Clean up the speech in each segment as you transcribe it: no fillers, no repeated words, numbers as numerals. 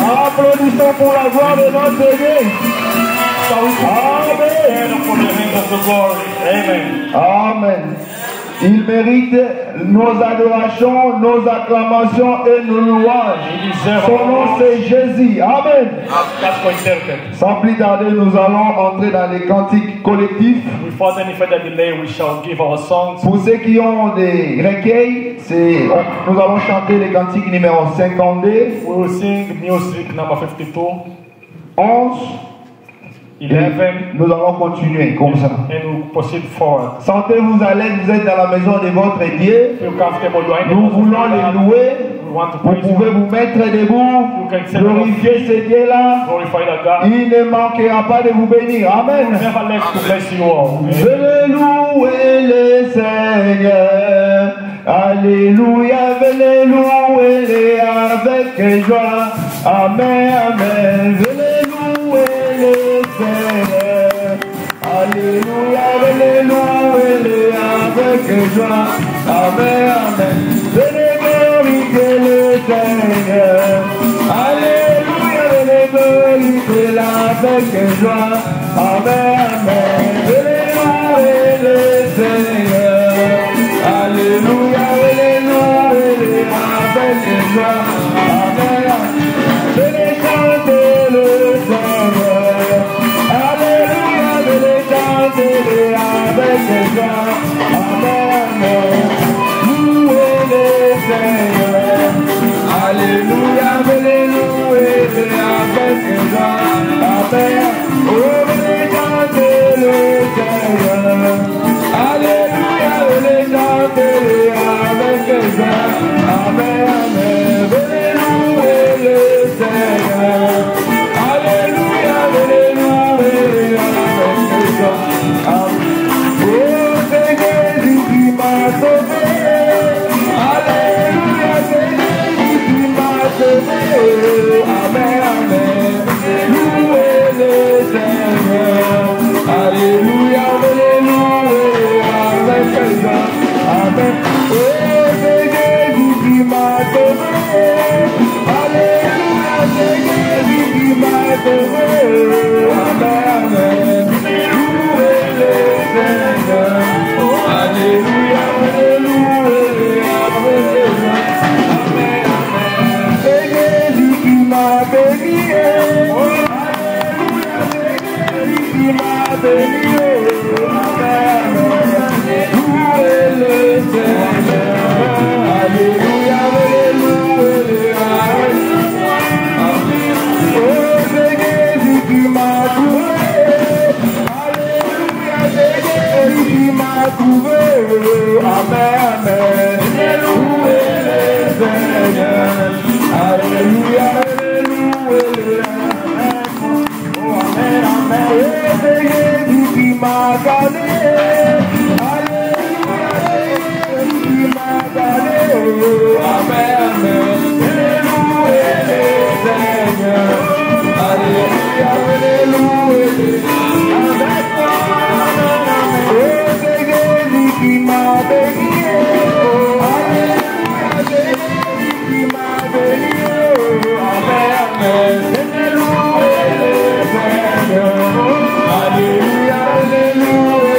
Applaudissons pour la gloire de notre Dieu. Amen. Amen. Il mérite nos adorations, nos acclamations et nos louanges. Son nom c'est Jésus. Amen. Sans plus tarder, nous allons entrer dans les cantiques collectifs. Pour ceux qui ont des recueils, nous allons chanter les cantiques numéro 52, 11. 11. Nous allons continuer comme ça. Sentez-vous à l'aise, vous êtes dans la maison de votre Dieu. Nous voulons les louer. Vous pouvez vous mettre debout, glorifier ce Dieu-là. Il ne manquera pas de vous bénir. Amen. Venez louer le Seigneur. Alléluia, venez louer avec joie. Amen, amen. Venez louer le Seigneur. Alléluia, venez louer avec joie. Amen, amen. Venez glorifier le Seigneur. Alléluia, venez glorifier avec joie. Amen, amen. Venez louer le Seigneur. Alléluia, venez louer avec joie. Amen, amen. Venez chanter le Seigneur. Alléluia, venez chanter avec joie. Amen, amen. Louez le Seigneur. Alléluia, venez louer avec joie. Amen. Oh, venez chanter le Seigneur. Alléluia, venez chanter avec joie. Amen, amen. Venez louer le Seigneur. Alléluia, venez louer avec joie. Amen. Oh, c'est Jésus qui m'a sauvé. Alléluia, c'est Jésus qui m'a sauvé. Amen, amen. Louez le Seigneur. Alléluia, venez louer avec joie. Amen. Oh, c'est Jésus qui m'a sauvé. Alléluia, c'est Jésus qui m'a sauvé. Amen, amen. Louez le Seigneur. Alléluia, venez louer avec joie. Amen, amen. C'est Jésus qui m'a béni. Alléluia, c'est Jésus qui m'a béni. Amen, amen. Louez le Seigneur. Alléluia, venez louer avec joie. Amen. Oh, c'est Jésus qui m'a trouvé. Alléluia, c'est Jésus qui m'a trouvé. Amen, amen. Louez le Seigneur. Alléluia, venez louer. Oh, amen, amen. Oh, c'est Jésus qui m'a gardé. Alléluia, c'est Jésus qui m'a gardé. Amen, amen. Venez louer le Seigneur. Alléluia, venez louer avec moi. Oh, c'est Jésus qui m'a béni. Alléluia, c'est Jésus qui m'a béni. Amen, amen. Venez louer le Seigneur. Alléluia, venez louer.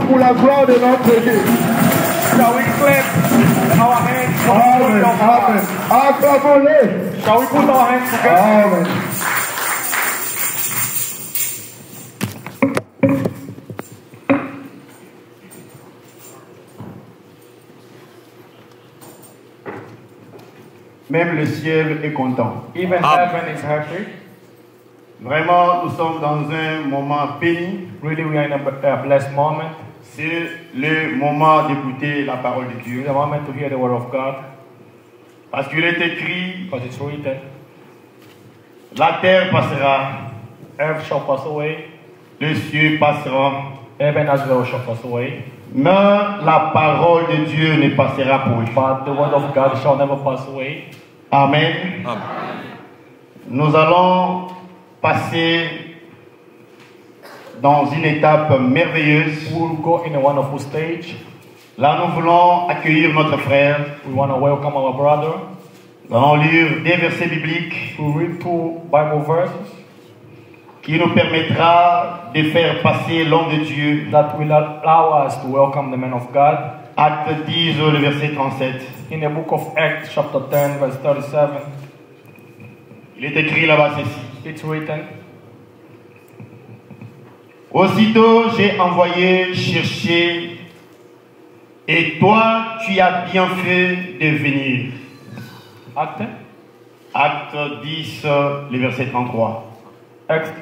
Pour la gloire de notre Dieu. Shall we clap our hands for the glory of God? Acclamons-les. Shall we put our hands together? Amen. Même le ciel est content. Even heaven is happy. Vraiment, nous sommes dans un moment béni. Really, we are in a blessed moment. C'est le moment d'écouter la parole de Dieu. It's a moment to hear the word of God. Parce qu'il est écrit, Because it's written, la terre passera, earth shall pass away, le ciel passera, heaven as well shall pass away, mais la parole de Dieu ne passera point. but the word of God shall never pass away. Amen. Amen. Nous allons passer dans une étape merveilleuse. We will go in a wonderful stage. Là, nous voulons accueillir notre frère. We want to welcome our brother. Nous allons lire des versets bibliques We read 2 Bible verses qui nous permettra de faire passer l'homme de Dieu. that will allow us to welcome the man of God. Acte 10, le verset 37. In the book of Acts, chapter 10, verse 37, Il est écrit là-bas ceci. it's written, Aussitôt, j'ai envoyé chercher, et toi, tu as bien fait de venir. Acte, Acte 10, le verset 33. Acts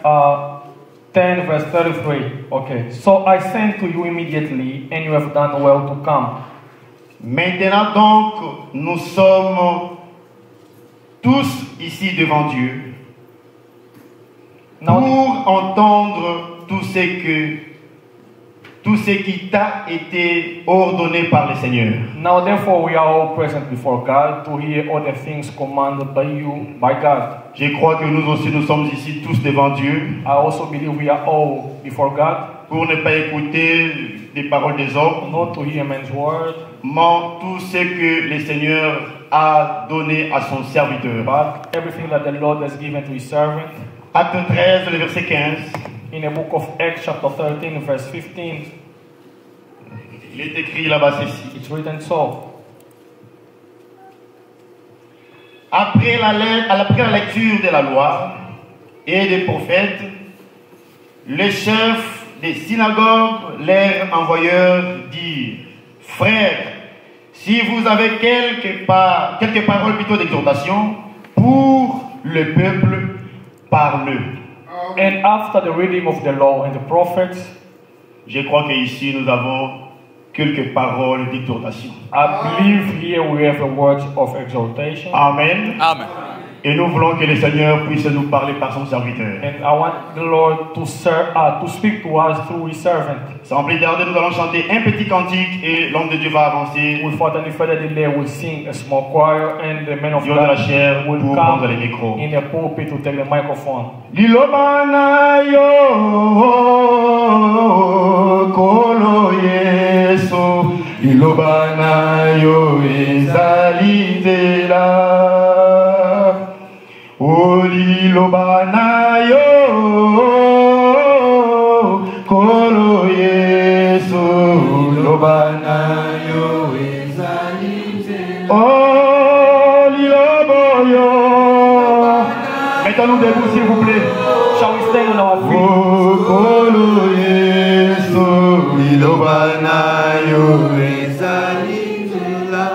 10, verse 33. Okay, so I sent to you immediately, and you have done well to come. Maintenant donc, nous sommes tous ici devant Dieu Now, pour entendre tout ce qui t'a été ordonné par le Seigneur. now therefore we are all present before God to hear all the things commanded by you, by God. Je crois que nous aussi, nous sommes ici tous devant Dieu I also believe we are all before God, pour ne pas écouter les paroles des hommes, not to hear man's word, mais tout ce que le Seigneur a donné à son serviteur. but everything that the Lord has given to his servant. Acte 13, le verset 15. In the book of Acts, chapter 13, verse 15, Il est écrit là-bas ceci. it's written so. Après la lecture de la loi et des prophètes, les chefs des synagogues, leurs envoyeurs dirent, frères, si vous avez quelques paroles plutôt d'exhortation pour le peuple, parlez. And after the reading of the law and the prophets, Je crois qu'ici nous avons quelques paroles d'exhortation. I believe here we have a word of exhortation. Amen. Amen. Et nous voulons que le Seigneur puisse nous parler par son serviteur. And I want the Lord to speak to us through his servant. Sans plus tarder, nous allons chanter un petit cantique et l'homme de Dieu va avancer. Without any further delay, we'll sing a small choir and the man of Dieu de la God chair will pour prendre come les micros. in the pulpit to take the microphone. Lilobana yo kolo Yesu, Lilobana yo ezalitela. O Lilobana yo kolo Yesu, Lilobana yo ezalitela. Oh Liloboyo. Mettons-nous debout s'il vous plaît. Shall we stand on our feet? Okolo Yesu ilobana yo ezalitela.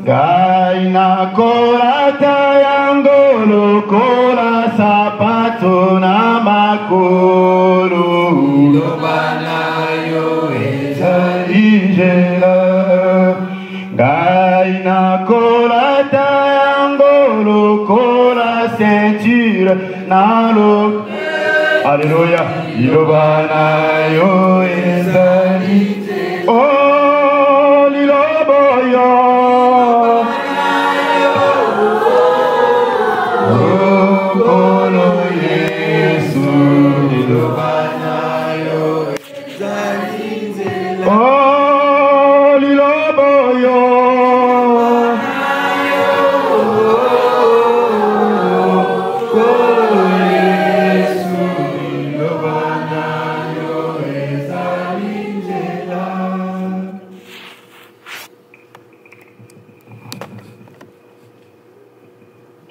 Gaina korata yango lokola sapato na makolo ilobana yo ezalitela. Gaina korata yango lokola ceinture nalo. Alléluia. Ilobana yo ezali. Oh liloboyo. Oh kolo Yesu. Ilobana yo ezali. Oh liloboyo.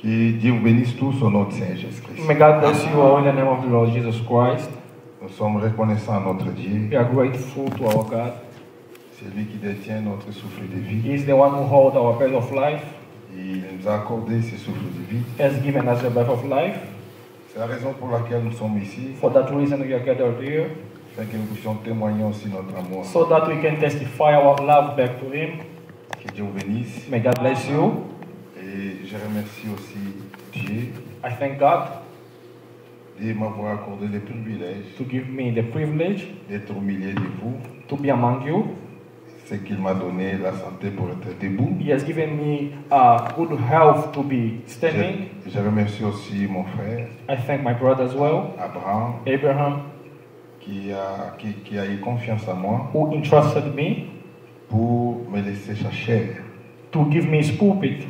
Que Dieu vous bénisse tous au nom de Saint Jésus-Christ. May God bless you all in the name of the Lord Jesus Christ. Nous sommes reconnaissants à notre Dieu. We are grateful to our God. C'est lui qui détient notre souffle de vie. He is the one who holds our breath of life. Il nous a accordé ce souffle de vie. He has given us the breath of life. C'est la raison pour laquelle nous sommes ici, For that reason we are gathered here, afin que nous puissions témoigner aussi notre amour. so that we can testify our love back to Him. Que Dieu vous bénisse. May God bless you. Et je remercie aussi Dieu I thank God de m'avoir accordé le privilège to give me the privilege d'être au milieu de vous. to be among you. C'est qu'il m'a donné la santé pour être debout. He has given me good health to be standing. Je remercie aussi mon frère, I thank my brother as well, Abraham, Abraham, qui a eu confiance en moi who entrusted me pour me laisser sa chair. to give me his pulpit.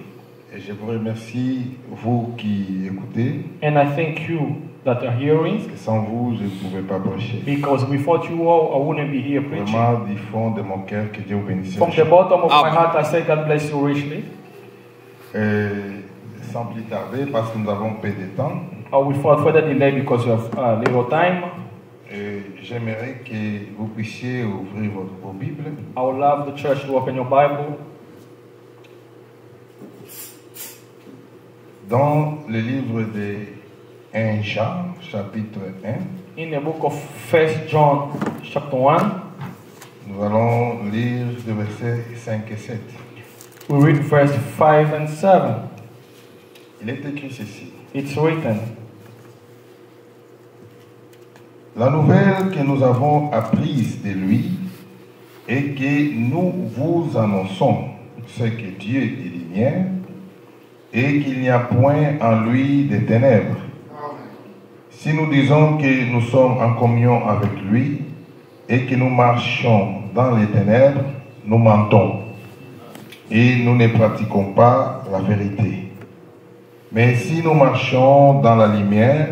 Et je vous remercie, vous qui écoutez, And I thank you that are hearing, parce que sans vous, je ne pouvais pas prêcher. because without you all, I wouldn't be here preaching. Vraiment, du fond de mon cœur, que Dieu vous bénisse. From the bottom of my heart, I say God bless you richly. Sans plus tarder, parce que nous avons peu de temps, Without further delay, because we have little time, j'aimerais que vous puissiez ouvrir vos Bibles I would love the church to open your Bible dans le livre de 1 Jean, chapitre 1. in the book of 1 John, chapter 1. Nous allons lire les versets 5 et 7. We read verse 5 and 7. Il est écrit ceci. It's written, La nouvelle que nous avons apprise de lui est que nous vous annonçons ce que Dieu est lumière et qu'il n'y a point en lui de ténèbres. Si nous disons que nous sommes en communion avec lui et que nous marchons dans les ténèbres, nous mentons et nous ne pratiquons pas la vérité. Mais si nous marchons dans la lumière,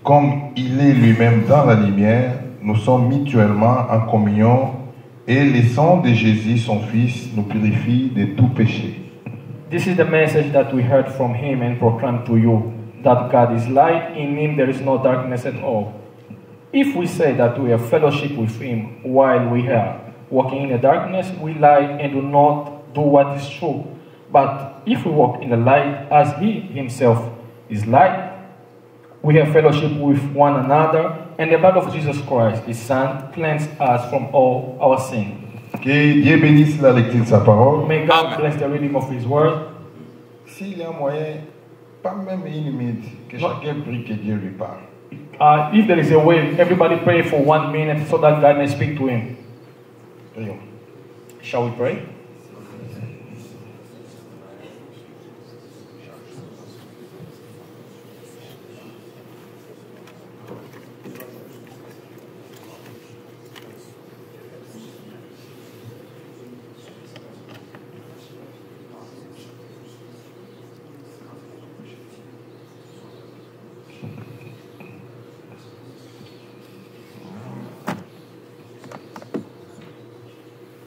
comme il est lui-même dans la lumière, nous sommes mutuellement en communion et le sang de Jésus, son Fils, nous purifie de tout péché. this is the message that we heard from him and proclaimed to you, that God is light, in him there is no darkness at all. If we say that we have fellowship with him while we are walking in the darkness, we lie and do not do what is true. But if we walk in the light as he himself is light, we have fellowship with one another, and the blood of Jesus Christ, his Son, cleanses us from all our sin. Que Dieu bénisse la lecture de sa parole. May God bless the reading of his word. S'il y a moyen, pas même une minute, que chacun prie que Dieu lui parle. If there is a way, everybody pray for 1 minute so that God may speak to him. Prions. Shall we pray?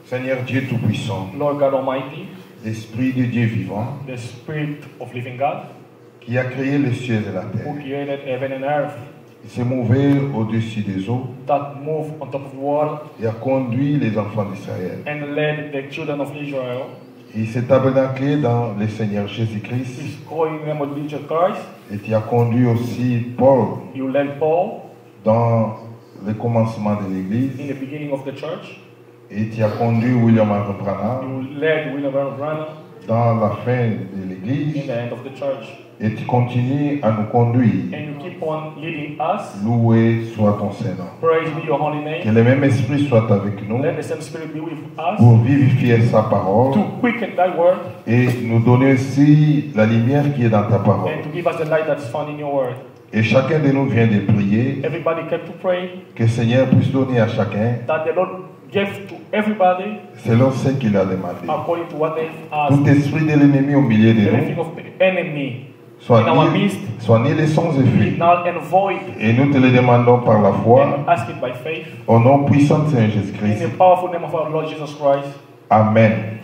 Seigneur Dieu Tout-Puissant, Lord God Almighty, l'Esprit de Dieu vivant, the Spirit of living God, qui a créé les cieux et la who terre, created heaven and earth, il s'est mouvé au-dessus des eaux that moved on top of the water et a conduit les enfants d'Israël. and led the children of Israel. Il s'est tabernaclé dans le Seigneur Jésus-Christ He's calling them of Jesus Christ. et qui a conduit aussi Paul You led Paul dans le commencement de in l'Église the beginning of the church. et qui a conduit William Henry Branham You led William Branham dans la fin de in l'Église the end of the church. et tu continues à nous conduire. And you keep on leading us. Loué soit ton Seigneur. Praise be your holy Que name. le même esprit soit avec nous Let the same Spirit be with us pour vivifier sa parole to quicken thy word et nous donner aussi la lumière qui est dans ta parole. and to give us the light that is found in your word. Et chacun de nous vient de prier Everybody came to pray que le Seigneur puisse donner à chacun that the Lord gave to everybody selon ce qu'il a demandé. according to what they Tout asked. esprit de l'ennemi au milieu de Everything nous of the enemy soit in our midst nul et sans be effet. null and void, Et nous te le demandons par la foi, and ask it by faith au nom puissant de Seigneur in Jésus-Christ. the powerful name of our Lord Jesus Christ. Amen.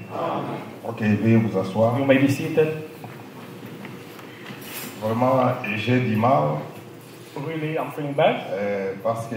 Ok, veuillez vous asseoir. You may be seated. Vraiment, j'ai du mal Really, I'm feeling bad parce que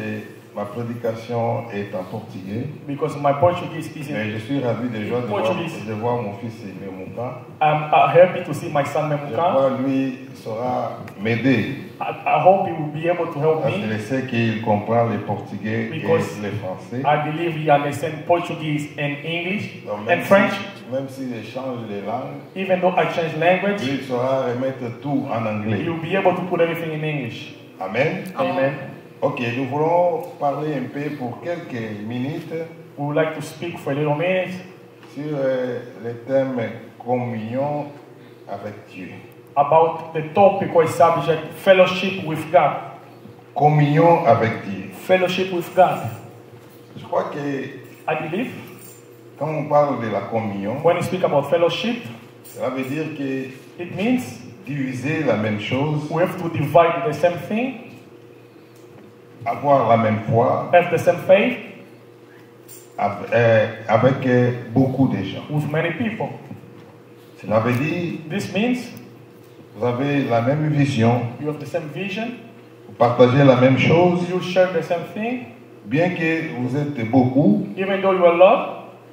Ma prédication est en portugais. because my Portuguese is Mais in. je suis ravi de Portuguese. voir mon fils Memuka. I'm happy to see my son Je Memuka. crois lui saura m'aider. I hope he will be able to help Parce que me je sais qu'il comprend le portugais Because et le français. I believe he understands Portuguese and English Donc, and French. même si je change les langues, Even though I change language, lui saura remettre tout en anglais. you'll be able to put everything in English. Amen. Amen. Ok, nous voulons parler un peu pour quelques minutes We would like to speak for a little minute sur le thème communion avec Dieu. about the topic or subject, fellowship with God. Communion avec Dieu. Fellowship with God. Je crois que I believe quand on parle de la communion, when we speak about fellowship, cela veut dire que it means diviser la même chose, we have to divide the same thing, avoir la même foi have the same faith avec beaucoup de gens. with many people. Cela veut dire This means vous avez la même vision, you have the same vision, vous partagez la même chose, you share the same thing, bien que vous êtes beaucoup, even though you are loved,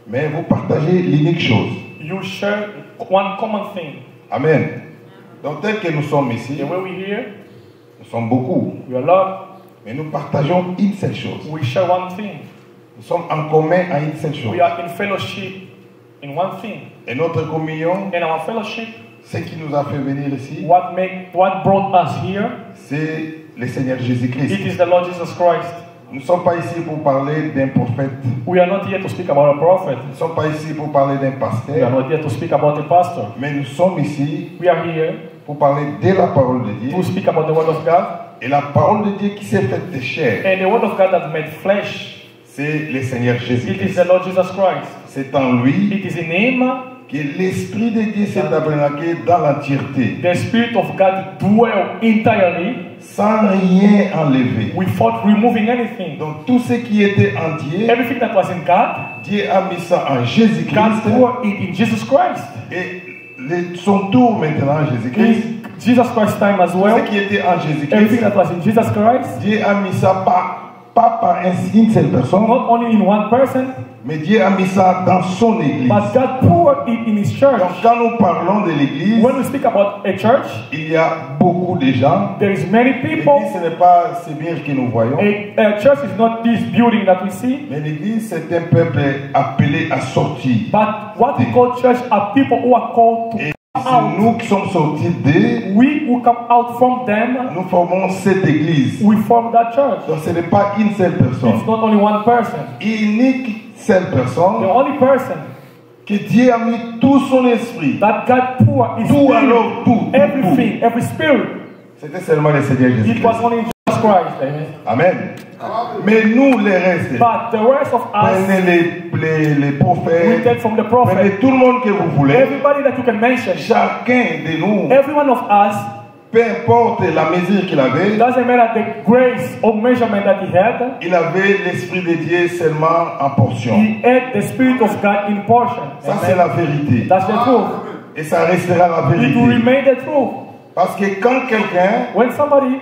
mais vous partagez l'unique chose. you share one common thing. Amen. Donc tel que nous sommes ici, The way we hear, nous sommes beaucoup, we are loved, mais nous partageons une seule chose. we share one thing. Nous sommes en commun à une seule chose. We are in fellowship in one thing. Et notre communion, In our fellowship, ce qui nous a fait venir ici, what brought us here, c'est le Seigneur it Jésus-Christ. is the Lord Jesus Christ. Nous ne sommes pas ici pour parler d'un prophète. We are not here to speak about a prophet. Nous ne sommes pas ici pour parler d'un We are pasteur. not here to speak about a pastor. Mais nous sommes ici We are here pour parler de la parole de Dieu. to speak about the Word of God. Et la parole de Dieu qui s'est faite de chair, And the Word of God that made flesh, c'est le Seigneur it is Jésus-Christ. the Lord Jesus Christ. C'est en lui It is in Him que l'Esprit de Dieu s'est tabernaqué dans l'entièreté, the Spirit of God dwell entirely sans rien enlever. without removing anything. Donc tout ce qui était en Dieu, Everything that was in God, Dieu a mis ça en God Jésus-Christ. poured it in Jesus Christ. Et son tour maintenant, Jésus-Christ, In Jesus Christ's time as tout well, ce qui était en everything Jésus-Christ, that was in Jesus Christ, Dieu a mis ça pas par une seule personne, not only in one person, mais Dieu a mis ça dans son église. but God poured it in His church. Donc quand nous parlons de l'église, When we speak about a church, il y a beaucoup de gens. there is many L'église, people. ce n'est pas ce mur que nous voyons, A church is not this building that we see, mais l'église, c'est un peuple appelé à sortir. but what we call church are people who are called to Et come c'est out. nous qui sommes sortis d'eux, We who come out from them, nous formons cette église. we form that church. Donc ce n'est pas une seule personne. It's not only one person. Unique seule The personne only person que Dieu a mis tout son esprit. that God poured His Tout Spirit, alors, tout. everything, every spirit. C'était seulement le Seigneur It Jésus-Christ. was only Jesus Christ. Amen. Amen. Mais nous, les restes, But the rest of us, prenez les we prophètes, take from the prenez prophet. tout le monde que vous voulez. Everybody that you can mention, Chacun de nous, every one of us, peu importe la mesure qu'il avait, doesn't matter the grace or measurement that he had, il avait l'Esprit de Dieu seulement en portion. he had the Spirit of God in portion. Ça, c'est la vérité. That's the truth. Et ça restera la It will vérité. remain the truth. Parce que quand quelqu'un When somebody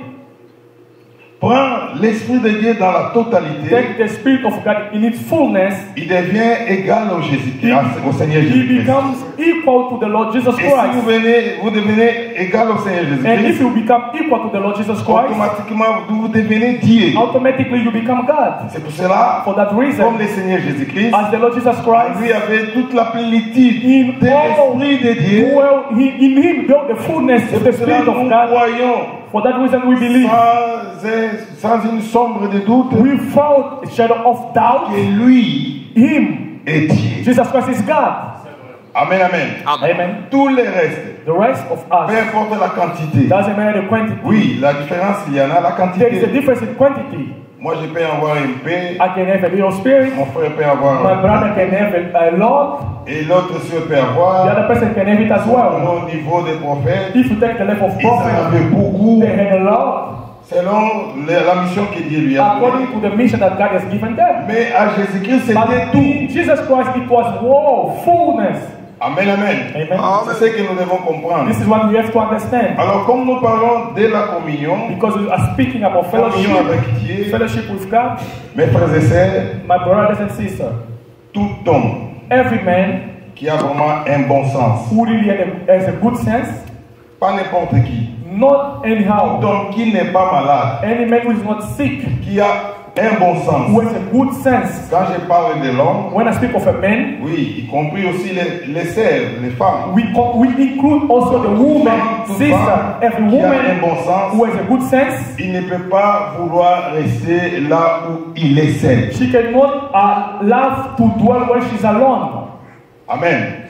prend l'Esprit de Dieu dans la totalité, takes the Spirit of God in its fullness, il devient égal au au Seigneur he Jésus-Christ. becomes equal to the Lord Jesus Et si vous Christ. devenez égal au Seigneur And if Jésus-Christ, you become equal to the Lord Jesus Christ, automatiquement vous devenez Dieu. automatically you become God. C'est pour cela, For that comme reason, le Seigneur Jésus-Christ, as the Lord Jesus lui Christ, avait toute la plénitude in de all, l'Esprit de Dieu. in him dwelt the fullness C'est of the pour cela Spirit que of nous God. croyons For that reason we believe, sans une sombre de doute without a shadow of doubt, que lui him, est Dieu. Jesus Christ is God. Amen, amen. Amen. Tous les restes, The rest of peu us, importe la quantité. doesn't matter the quantity. Oui, la différence, il y en a la There is a quantité. difference in quantity. Moi, je peux avoir un peu, I can have a little spirit, mon frère peut my avoir brother can have a lot, et l'autre aussi peut the avoir. other person can have it as well. Au niveau des prophètes, If you take the level of ils en prophet, avaient beaucoup they had a lot, selon la mission que Dieu lui a donnée. according to the mission that God has given them. Mais à Jésus-Christ, But c'était tout. in Jesus Christ, it was fullness. Amen, amen. Amen. C'est ce que nous devons comprendre. This is what we have to understand. Alors, comme nous parlons de la communion, Because we are speaking about communion avec Dieu, fellowship with God, mes frères et sœurs, my brothers and sisters, tout homme every man qui a vraiment un bon sens, who really has a good sense, pas n'importe qui, not anyhow, tout homme qui n'est pas malade, any man who is not sick, qui a un bon sens. who has a good sense. Quand je parle de l'homme, When I speak of a man, oui, y compris aussi les sœurs, les femmes, we include also the woman, sister, every qui a un woman bon sens, who has a good sense. il ne peut pas vouloir rester là où il est seul. She cannot love to dwell where she's alone. Amen.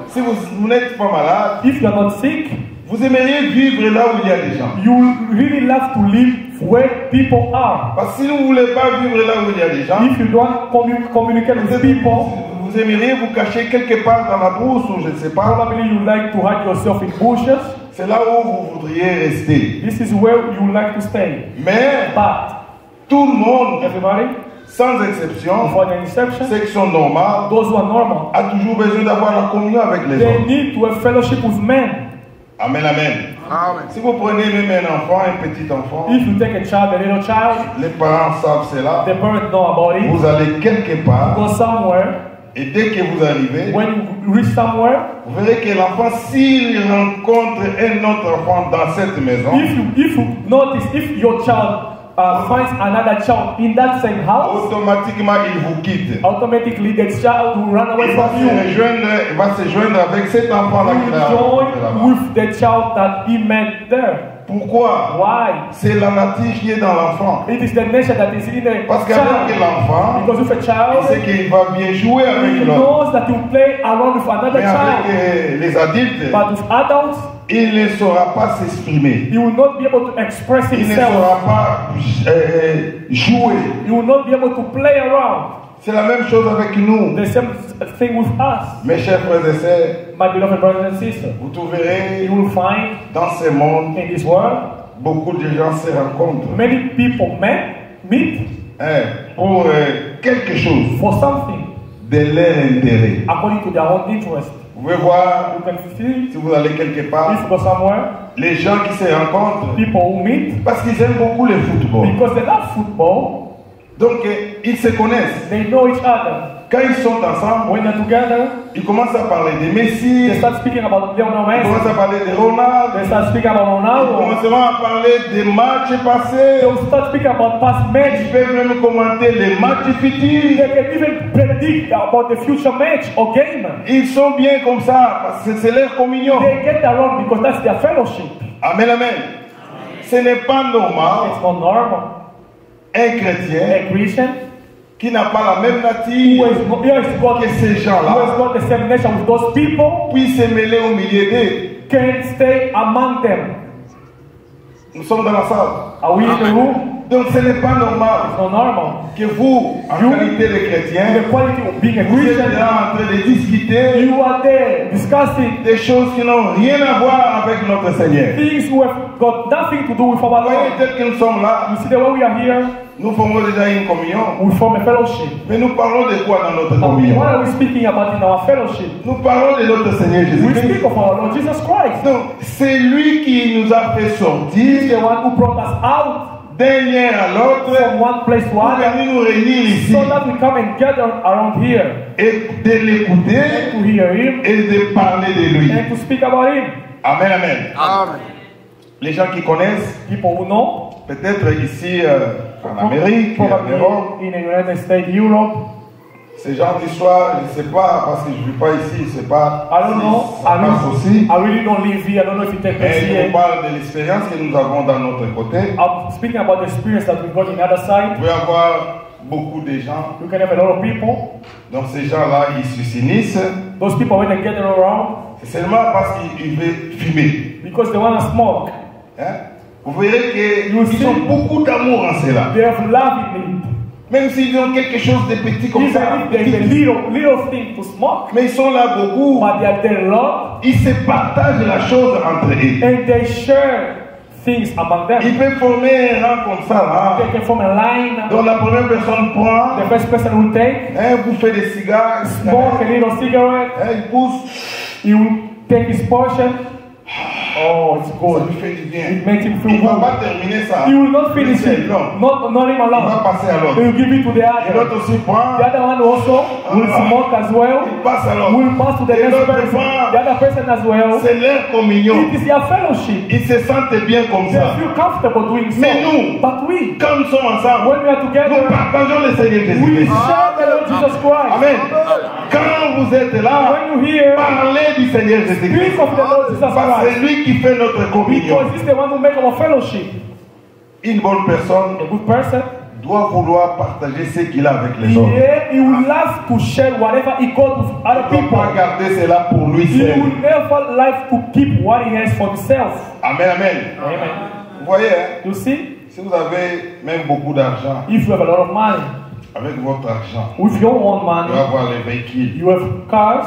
Si vous n'êtes pas malade, If you are not sick, vous aimeriez vivre là où il y a des gens. you really love to live where people are. Parce que si vous ne voulez pas vivre là où il y a des gens, If you don't communicate with people, vous aimeriez vous cacher quelque part dans la brousse ou je ne sais pas. probably you like to hide yourself in bushes. C'est là où vous voudriez rester. This is where you like to stay. Mais But tout le monde, everybody, sans exception, for the exception, ceux qui sont normaux, those who are normal, a toujours besoin d'avoir la communion avec les they autres. need to have fellowship with men. Amen, amen. Si vous prenez même un enfant, un petit enfant, If you take a child, a little child, les parents savent cela. the parents know about it. Vous allez quelque part Go somewhere. et dès que vous arrivez, When you reach somewhere, vous verrez que l'enfant, s'il rencontre un autre enfant dans cette maison, if you notice, if your child finds another child in that same house, automatiquement il vous quitte. automatically the child will run away Il va from you. il va se joindre avec cet enfant-là qui You est là-bas. join with the child that he met there. Pourquoi? Why? C'est la nature qui est dans l'enfant. It is the nature that is in the Parce qu'avec child. l'enfant, Because with a il child, sait qu'il va bien jouer he avec l'autre. knows that you play around with another Mais avec child. les adultes, But with adults, il ne saura pas s'exprimer. he will not be able to express Il ne himself. saura pas jouer. He will not be able to play around. C'est la même chose avec nous. The same thing with us. Mes chers frères et sœurs, My beloved brothers and sisters, vous trouverez you will find dans ce monde, in this world beaucoup de gens se rencontrent many people meet pour quelque chose for something de leur intérêt. according to their own interest. Vous pouvez voir, You can see si vous allez quelque part, if you go somewhere, les gens qui se rencontrent people who meet parce qu'ils aiment beaucoup le football. because they love football, Donc, ils se connaissent. they know each other. Quand ils sont ensemble, When they're together, ils commencent à parler de Messi, they start speaking about Lionel ils commencent Messi, à parler de Ronaldo, they start speaking about ils Ronaldo, commencent à parler des matchs passés, they will start speaking about past ils match. peuvent même commenter les matchs futurs. They can even predict about the future match or game. Ils sont bien comme ça, parce que c'est leur communion. They get around because that's their fellowship. Amen, amen. Ce n'est pas normal, It's not normal. un chrétien A Christian qui n'a pas la même who nature has got que ces who gens-là has got the same nature with those people puisse se mêler au milieu d'eux. can stay among them. Nous sommes dans la salle. Are we in the room? Donc ce n'est pas normal It's not normal. que vous, en qualité de chrétien, The quality of being a vous êtes Christian, là en train de discuter you are there discussing des choses qui n'ont rien à voir avec notre Seigneur. things who have got nothing to do with our Vous voyez, Lord. tel que nous sommes là, You see the way we are here, nous formons déjà une communion. we form a fellowship. Mais nous parlons de quoi dans notre But communion? what are we speaking about in our fellowship? Nous parlons de notre Seigneur We Jésus-Christ. speak of our Lord Jesus Christ. Donc, c'est lui qui nous a fait He's sortir the one who brought us out d'un lien à l'autre from one place to pour another venir nous réunir ici so that we come and gather around here et de l'écouter to hear Him et de parler de lui. and to speak about Him. Amen, amen. Les gens qui connaissent, People who know, peut-être ici en Amérique, en probably Europe, in the United States, Europe, ce genre d'histoire, je ne sais pas, parce que je ne vis pas ici, je ne sais pas I don't know. si ça passe aussi. I really don't live here. I don't know if it takes place Mais je here. vous parle de l'expérience que nous avons dans notre côté. I'm speaking about the experience that we got in the other Vous side. pouvez avoir beaucoup de gens, You can have a lot of people. donc ces gens-là, ils se s'unissent, Those people, when they gather around, c'est seulement parce qu'ils veulent fumer. because they want to smoke. Hein? Vous verrez You qu'ils see? ont beaucoup d'amour en cela. They have love in it. Même s'ils ont quelque chose de petit comme Even ça, if there is a little thing to smoke, mais ils sont là beaucoup, but they are there a lot, ils se partagent la chose entre eux. and they share things among them. Ils peuvent former un rang comme ça, là. They can form a line. Donc la première personne prend, The first person will take, bouffer des cigares, smoke a little cigarette, il pousse, He will take his portion. Oh, it's Ça good. lui fait du bien. It makes him Il feel ne va good. pas terminer ça. He will not finish it. Non. Not him Il va alone. passer à He l'autre. will give it to the Et l'autre other. aussi prend. The other one also will smoke as well. Il passe à l'autre. Will pass to the Et next l'autre person. prend. The other person as well. C'est leur communion. It is their fellowship. Ils se sentent bien comme They ça. feel comfortable doing so. Mais nous, But we, quand nous sommes ensemble, when we are nous together, partageons le Seigneur we Jésus-Christ. share the Lord Jesus Christ. Amen. Quand vous êtes là, When you hear, parlez du Seigneur speak Jésus-Christ. of the Lord Jesus Parce que Christ. c'est lui qui fait notre communion. Because he's the one who makes our fellowship. Une bonne personne A good person, doit vouloir partager ce qu'il a avec les autres. he will love to share whatever he got with other Il ne people. doit pas garder cela pour lui He seul. will never like to keep what he has for himself. Amen, amen. Amen. Vous voyez, hein, You see, si vous avez même beaucoup d'argent, if you have a lot of money, avec votre argent, with your own vous money, allez avoir les véhicules, you have cars,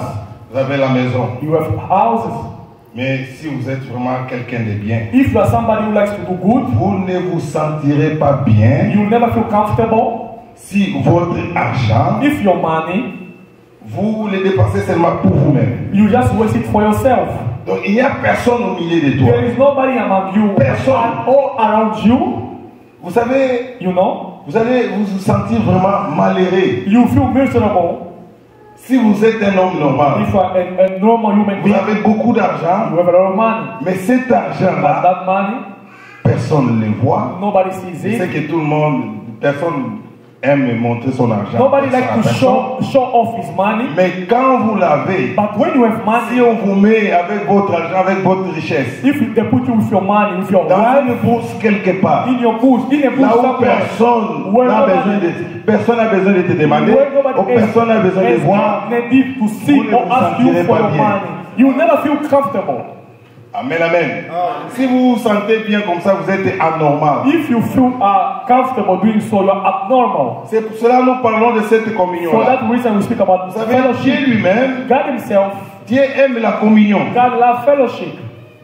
vous avez la maison. you have houses. Mais si vous êtes vraiment quelqu'un de bien, If you are somebody who likes to do good, vous ne vous sentirez pas bien you will never feel comfortable si votre argent, if your money, vous le dépensez seulement pour vous-même. you just waste it for yourself. Donc il n'y a personne au milieu de toi. There is nobody among you Personne. or around you, Vous savez, you know. vous allez vous sentir vraiment malheureux You feel miserable si vous êtes un homme normal. if you are a normal human Vous being. avez beaucoup d'argent, You have a lot of money, mais cet but argent-là, that money, personne ne le voit. nobody sees Je sais it. que tout le monde, personne aime montrer son argent. Nobody à likes to personne. show off his money. Mais quand vous l'avez, But when you have si money, on vous met avec votre argent, avec votre richesse, if they put you with your money, with your dans wealth, une bourse quelque part, in your bush, in a bush là où somewhere, personne n'a besoin de te demander, where ou nobody personne n'a besoin de voir, has need to see vous ne or vous ask you sentirez for pas your bien. money. You will never feel comfortable. Amen, amen. Si vous vous sentez bien comme ça, vous êtes anormal. If you feel comfortable doing so, you are abnormal. C'est pour cela que nous parlons de cette For communion-là. that reason, we speak about Vous savez, Dieu fellowship. lui-même, God Himself, Dieu aime la communion. God love fellowship.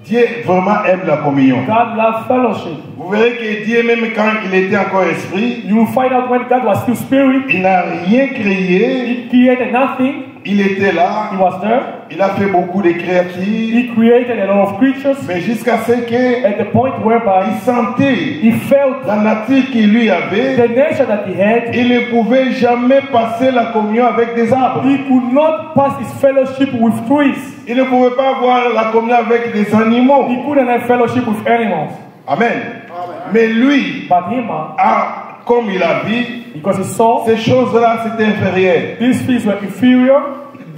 Dieu vraiment aime la communion. God love fellowship. Vous verrez que Dieu, même quand il était encore esprit, You will find out when God was still spirit, il n'a rien créé. He created nothing. Il était là. He was there. Il a fait beaucoup de créatures. He created a lot of creatures Mais jusqu'à ce qu'il at the point whereby sentait he felt la nature qu'il lui avait, the nature that he had. il ne pouvait jamais passer la communion avec des arbres. He could not pass his fellowship with trees. Il ne pouvait pas avoir la communion avec des animaux. He couldn't have fellowship with animals. Amen. Mais lui, But him, comme il a vu, because he saw ces choses-là, c'était inférieur. these things were inferior,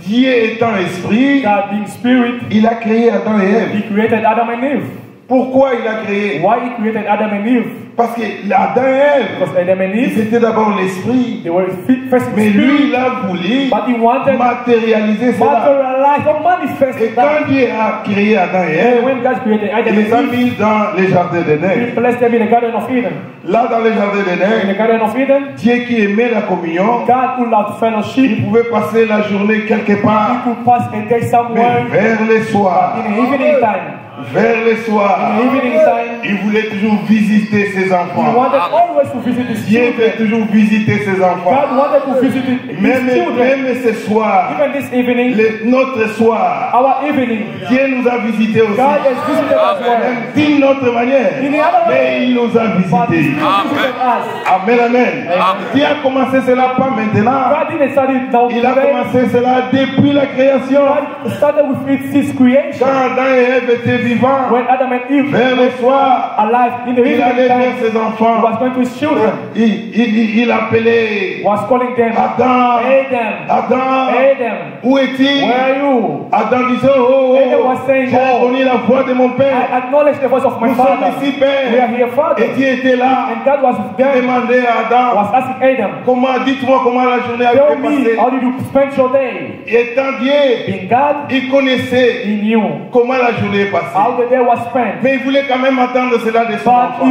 Dieu étant esprit, God being spirit, il a créé Adam et Ève. He created Adam and Eve. Pourquoi il a créé? Why He created Adam and Eve? Parce que Adam et Ève, Because Adam and ils Eve, étaient d'abord l'esprit. they were first in Mais lui, spirit, il a voulu but he wanted matérialiser cela. materialize or manifest Et that. quand Dieu a créé Adam et And Ève, when God created Adam il les a and Eve, mis dans les jardins He d'Éden. placed them in the Garden of Eden. Là, dans les jardins In d'Éden, the Garden of Eden, Dieu qui aimait la communion, God who loved fellowship, il pouvait passer la journée quelque He part, could pass a day mais somewhere vers le soir, in the evening time. vers le soir, In the evening time, il voulait toujours visiter ses He enfants. wanted always to visit His Dieu veut children. toujours visiter ses enfants. God wanted to visit His Même children. ce soir, Even this evening, notre soir, our evening, Dieu nous a visités aussi. God has visited us well. Même d'une autre manière, In the other way, mais il nous a but He visités. still visited us. Amen, amen. Dieu a commencé cela pas maintenant. God didn't start it now Il a today. commencé cela depuis la création. God started with His creation. Quand Adam et Ève étaient vivants, When Adam and Eve vers le soir, alive in the il allait evening vers time, ses He enfants. was going to His children. Il appelait Was calling them Adam. Adam. Adam, Adam. où est-il? Where are you? Adam disait, oh, Adam was saying, j'ai reconnu la voix de mon Père. I acknowledge the voice of my Nous sommes father. ici, We are Père. here, Father. Et Dieu était là. And God was Il there, demandait à Adam, was asking Adam, dites-moi comment la journée a tell été me, passée. how did you spend your day? Et étant Dieu, Being God, il connaissait He knew comment la journée est passée. how the day was spent. Mais il voulait quand même entendre cela de son But enfant.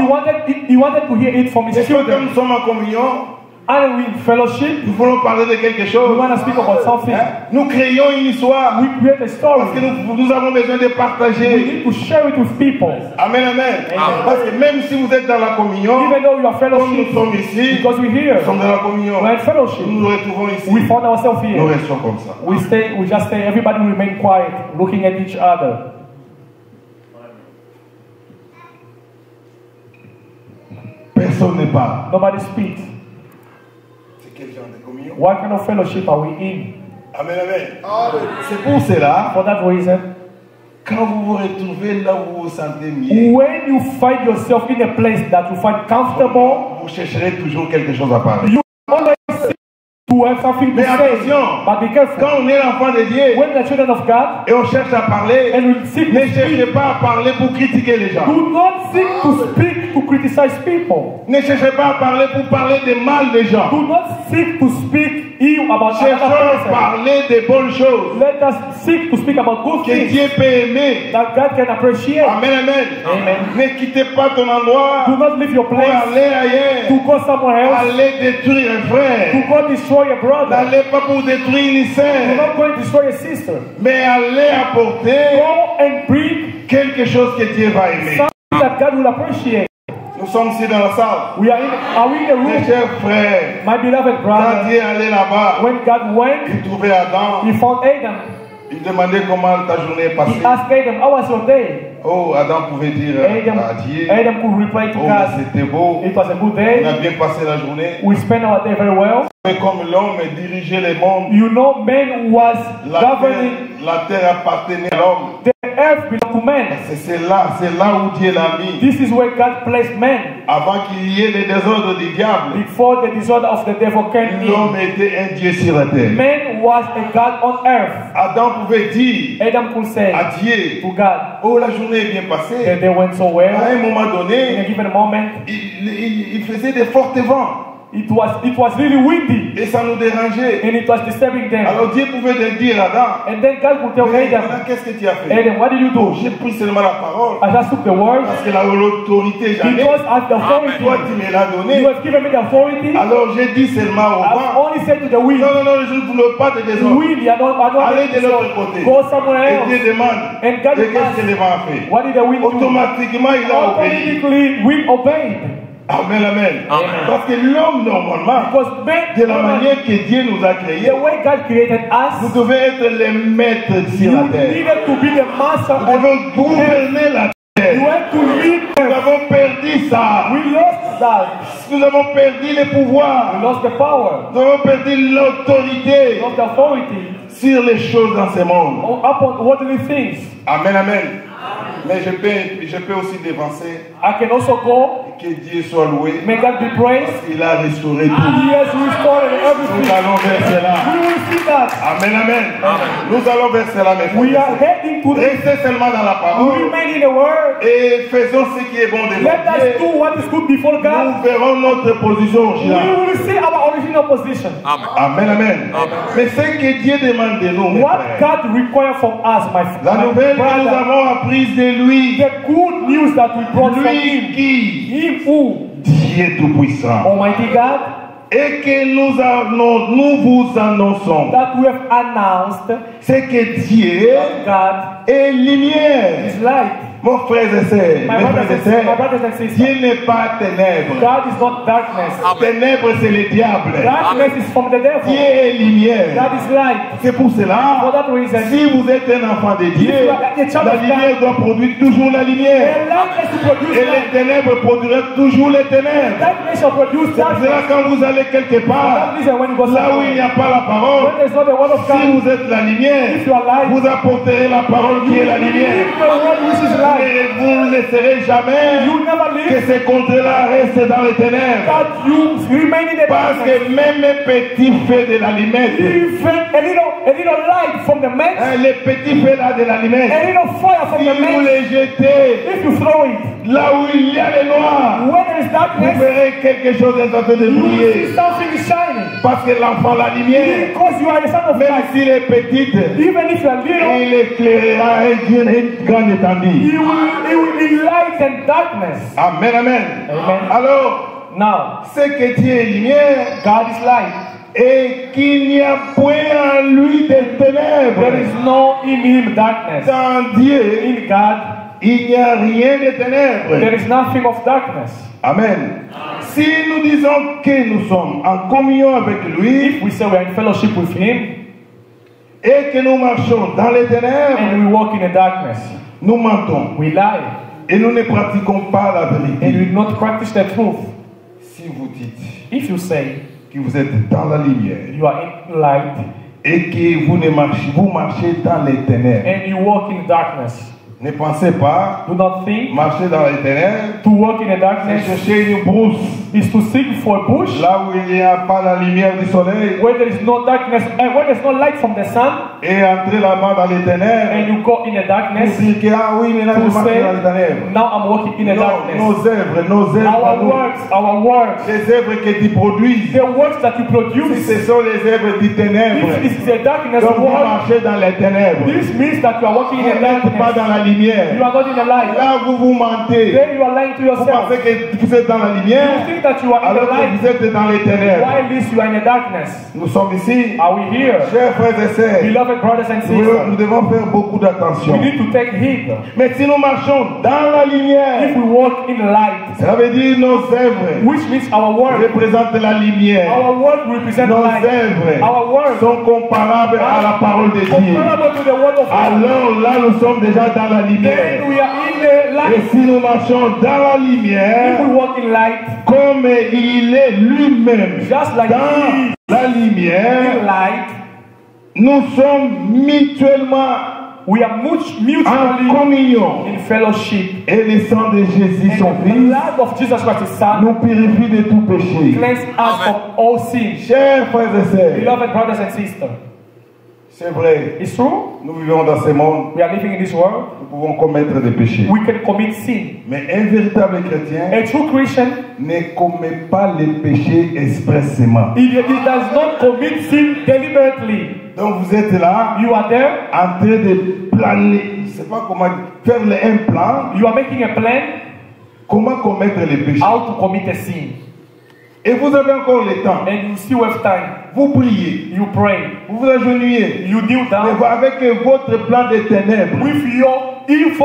he wanted to hear it from his Des fois, quand children. nous sommes en communion, And we fellowship. Nous voulons parler de quelque We chose. want to speak about something. Nous créons une histoire. We create a story. Parce que nous avons besoin de We partager. need to share it with people. Amen, amen. Parce que même si vous êtes dans la communion, Even though you are comme nous fellowship, sommes ici, because we're here, nous sommes dans la communion. we're in fellowship. Nous nous retrouvons ici. We found ourselves Nous here. restons comme ça. We just stay, everybody remain quiet, looking at each other. Personne ne parle. Nobody speaks. C'est quel genre de communion? What kind of fellowship are we in? Amen, amen. C'est pour cela, For that reason, quand vous vous retrouvez là où vous vous sentez mieux, when you find yourself in a place that you find comfortable, vous chercherez toujours quelque chose à parler. you always seek to have something to Mais say. attention, But be careful. quand on est l'enfant de Dieu When the children of God, et on cherche à parler, and we seek ne to speak, cherchez pas à parler pour critiquer les gens. do not seek to speak to criticize people. Ne cherchez pas à parler pour parler des mal des gens. Do not seek to speak ill about Cherchons another à person. parler des bonnes choses Let us seek to speak about good que things Dieu peut aimer. that God can appreciate. Amen, amen. Amen. Ne quittez pas ton endroit Do not leave your pour place aller ailleurs. to go somewhere else, Allez détruire un to frère. go destroy a brother. N'allez pas pour détruire une Do sœur, not go and destroy a sister. mais allez apporter Go and bring quelque chose que Dieu va aimer. something that God will appreciate. Nous sommes ici dans la salle. Are we in the Mes room? chers frères, My beloved quand brother, Dieu allait là-bas, when God went, il trouvait Adam. he found Adam. Il demandait comment ta journée est passée. He asked Adam, how was your day? Oh, Adam pouvait dire à Dieu, Adam could reply to oh, God, c'était beau. it was a good On day. a bien passé la journée. We spent our day very well. Mais comme l'homme dirigeait les mondes, You know, man was governing la terre appartenait à l'homme. the earth belonged to man. C'est là où Dieu l'a mis. This is where God placed man. Avant qu'il y ait les désordres du diable, Before the disorder of the devil came l'homme in, était un Dieu sur la terre. man was a God on earth. Adam pouvait dire Adam could say à Dieu, to God oh, la journée est bien passée. that they went so À well. un moment In a donné, given moment, il faisait des forts vents it was really windy et ça nous dérangeait. and it was disturbing them. Alors Dieu pouvait leur dire à Adam, And then God would tell mais Adam, maintenant, qu'est-ce que tu as fait? Adam, what did you do? J'ai pris seulement la parole I just took the word parce que l'autorité j'en ai. because as the authority, Toi tu me l'as you donné. have given me the authority. Alors j'ai dit seulement au I've vent, only said to the wind, non, je ne voulais pas te the désordre. wind, I don't Allez de l'autre côté. go somewhere Et else. Dieu demande, And God et qu'est-ce que asked, le vent a fait? what did the wind do? Automatiquement il a obéi. Automatically, wind obeyed. Amen, amen. Parce que l'homme normalement, Because man, de la manière que Dieu nous a créés, the way God created nous us, devons être les maîtres sur you la terre. needed to be the master Nous of devons gouverner la You terre. had to lead Nous them. avons perdu ça. We lost that. Nous avons perdu le We pouvoir. lost the power. Nous avons perdu We l'autorité lost the authority sur les choses dans ce monde. upon worldly things. Amen, amen. Mais je peux aussi dévancer. I can also go. Que Dieu soit loué. May God be praised. Il a restauré tout. He has restored Nous everything. allons vers cela. We will see that. Amen, amen. Nous allons vers cela, mes We are frères. heading to the Restez seulement dans la parole remain in the word. et faisons ce qui est bon devant Let us Dieu. do what is good before God. Nous verrons notre position We originale. will see our original position. Amen, amen. Mais ce que Dieu demande de nous, mes What frères, God requires from us, la my nouvelle que nous brother, avons apprise de lui, the good news that we brought from Him, lui qui, Him who, Dieu Tout-Puissant, Almighty God, et que nous vous annonçons, that we have announced c'est que Dieu God est lumière. is light. Mon frère et sœur, My mes frères et sœurs, brothers and sisters, Dieu n'est pas ténèbres. God is not darkness. Ténèbres, c'est le diable. Darkness is from the Dieu devil. est lumière. God is light. C'est pour For cela, that reason, si vous êtes un enfant de Dieu, If you are a child la of lumière doit produire toujours la lumière. the light has to produce Et les light. ténèbres produiront toujours les ténèbres. Darkness shall produce C'est pour cela, darkness. quand vous allez quelque For part, that reason, when you go là où il n'y somewhere, a pas la parole, when there's not the word of si God, vous êtes la lumière, if you are light, vous apporterez la parole qui est la lumière. the word which is light, Et vous ne laisserez jamais you never que live, ces contrées-là restent dans les ténèbres. but you remain in the Parce darkness. que même un petit fait de l'allumette, Even a little light from the match, les petits faits là de l'allumette, a little fire from si the vous match, les jetez if you throw it, là où il y a les noirs, when there is vous darkness, verrez quelque chose est en train de you will see briller. something is shining. Parce que l'enfant, la lumière, Because you are the son of même light. s'il est petite, Even if you are little, il éclairera une grande étendue. he will enlighten darkness. Amen, amen. Amen. Alors, Now, c'est que Dieu est lumière God is light. et qu'il n'y a point en lui de ténèbres. There is no in him darkness. Dans Dieu, In God, il n'y a rien de ténèbres. there is nothing of darkness. Amen. Si nous disons que nous sommes en communion avec lui If we say we are in fellowship with him et que nous marchons dans les ténèbres, and we walk in the darkness, nous mentons we lie et nous ne pratiquons pas la and vérité. we do not practice the truth. Si vous dites If you say que vous êtes dans la lumière you are in light et que vous marchez dans les ténèbres, and you walk in darkness, ne pensez pas do not think marcher dans les ténèbres to walk in the et darkness chercher une brousse is to seek for a bush là où il n'y a pas la lumière du soleil where there is no darkness and where there is no light from the sun, et entrer là-bas dans les ténèbres and you go in the pour darkness dire que ah oui, mais là je to marche say, dans les ténèbres. now I'm walking in the Non, darkness. nos œuvres à Our nous, works, les œuvres que tu produis, the works that you si produce, ce sont les œuvres du ténèbres, if it's the darkness donc vous work, marchez dans les ténèbres. this means that you are walking Vous in the n'êtes pas darkness. dans la You lumière. are not in the light. Là, vous mentez. Then you are lying to Vous yourself. pensez que vous êtes dans la You lumière, think that you are in alors the que light, vous êtes dans les ténèbres. while this you are in the darkness. Nous sommes ici, Are we here? chers frères et sœurs. Beloved brothers and Nous sisters, devons faire beaucoup we d'attention. need to take heed. Mais si nous marchons dans la If lumière, we walk in the light, ça veut dire nos œuvres which means our work, représentent la lumière. our work represents Nos light. œuvres Our work sont comparables à la parole de Dieu. comparable to the word of God. Alors là, nous sommes déjà dans la lumière. Then we are in the Et light. si nous marchons dans la lumière, If we walk in light, comme il est lui-même just like dans he is la in lumière, light, nous sommes mutuellement we are en mutually communion. in fellowship. Et le sang de Jésus, son And the Fils, blood of Jesus Christ, His Son, nous purifie de tout péché. cleanse us from all sin. Chers frères et sœurs, Beloved brothers and sisters, c'est vrai, it's true. nous vivons dans ce monde, We are living in this world. nous pouvons commettre des péchés. We can commit sin. Mais un véritable chrétien A true Christian, ne commet pas les péchés expressément. he does not commit sin deliberately. Donc vous êtes là, You are there. en train de planer, je ne sais pas comment faire un plan, You are making a plan comment commettre les péchés. how to commit a sin. Et vous avez encore le temps. And you still have time. Vous priez, You pray. vous vous agenouillez. You kneel down Mais avec votre plan de ténèbres, with your evil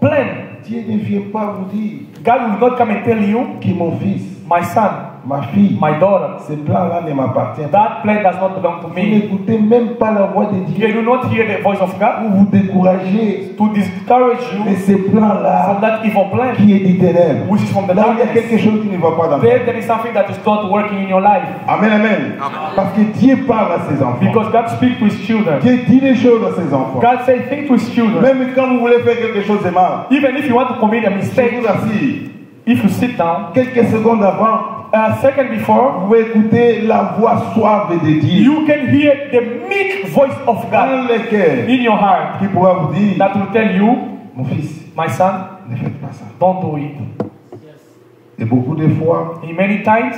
plan. Dieu ne vient pas vous dire God will not come and tell you, que mon fils, my son, ma fille, my daughter, ce plan-là ne m'appartient pas. that plan does not belong to Vous me. n'écoutez même pas la voix de You Dieu. do not hear the voice of God Vous vous découragez to discourage de you ce plan-là from that evil plan, qui est du ténèbre. which is from the Là, il y a quelque darkness. chose qui ne va pas dans ta vie. There is something that is not working in your life. Amen, amen. Parce que Dieu parle à ses enfants. Because God speaks to His children. Dieu dit des choses à ses enfants. God says things to His children. Même quand vous voulez faire quelque chose de mal, Even if you want to commit a je mistake, vous assure, if you sit down, quelques secondes avant, a second before, vous écoutez la voix suave de Dieu you can hear the meek voice of dans God le cœur in your heart qui pourra vous dire, that will tell you, mon fils, my son, ne faites pas ça. don't do it. Et beaucoup de fois, And many times,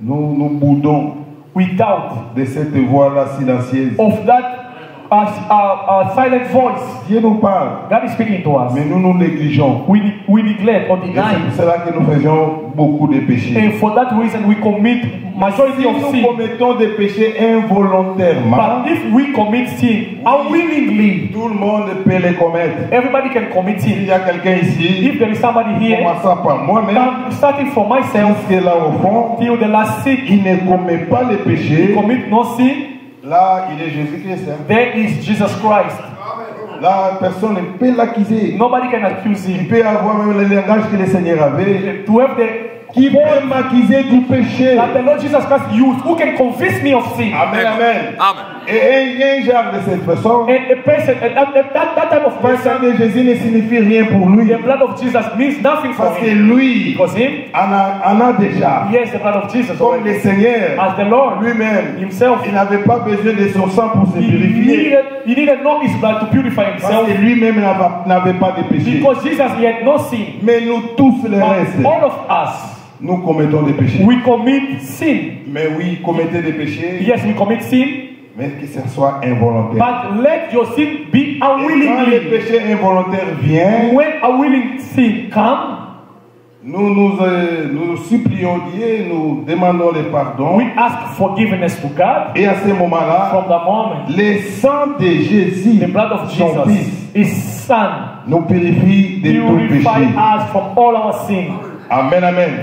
nous boudons we doubt de cette voix-là silencieuse. of that silent voice. Dieu nous parle, God is speaking to us. mais nous nous négligeons. We neglect or Et c'est deny. pour cela que nous faisons beaucoup de péchés. And for that reason, we commit majority Si of nous sin. commettons des péchés involontairement, But if we commit sin unwillingly, tout le monde peut les commettre. everybody can commit S'il sin. y a quelqu'un ici, If there is somebody here, commençant par moi-même, starting for myself qui est là au fond, till the last sin, il ne commet pas les péchés. commit no sin, Là, il est Jésus-Christ. Hein. there is Jesus Christ. Là, personne ne peut l'accuser. Nobody can accuse Il him. peut avoir même le langage que le Seigneur avait. To have the Qui peut m'accuser du péché? that the Lord Jesus Christ used, who can convince me of sin? Amen, amen. Amen. Et un genre de cette personne, And a person, that type of le sang person, de Jésus ne signifie rien pour lui. the blood of Jesus means nothing for Parce que him. lui Because him, en a déjà. he has the blood of Jesus Comme le already. Seigneur As the Lord lui-même, himself, il n'avait pas besoin de son sang pour se he purifier. needed not his blood to purify Parce himself. que lui-même n'avait pas de péché. Because Jesus, he had no sin. Mais nous tous les But restes, all of us, nous commettons des péchés. we commit sin. Mais oui, commettez des péchés, Yes, we commit sin, mais que ce soit involontaire. but let your sin be Et quand le unwillingly. péché involontaire vient, When a willing sin comes, nous supplions Dieu, nous demandons le pardon. We ask forgiveness to God. Et à ce moment-là, From the moment, le sang de Jésus, the blood of son Jesus, Fils, His Son, nous purifie de tout purify péché. us from all our sin. Amen, amen.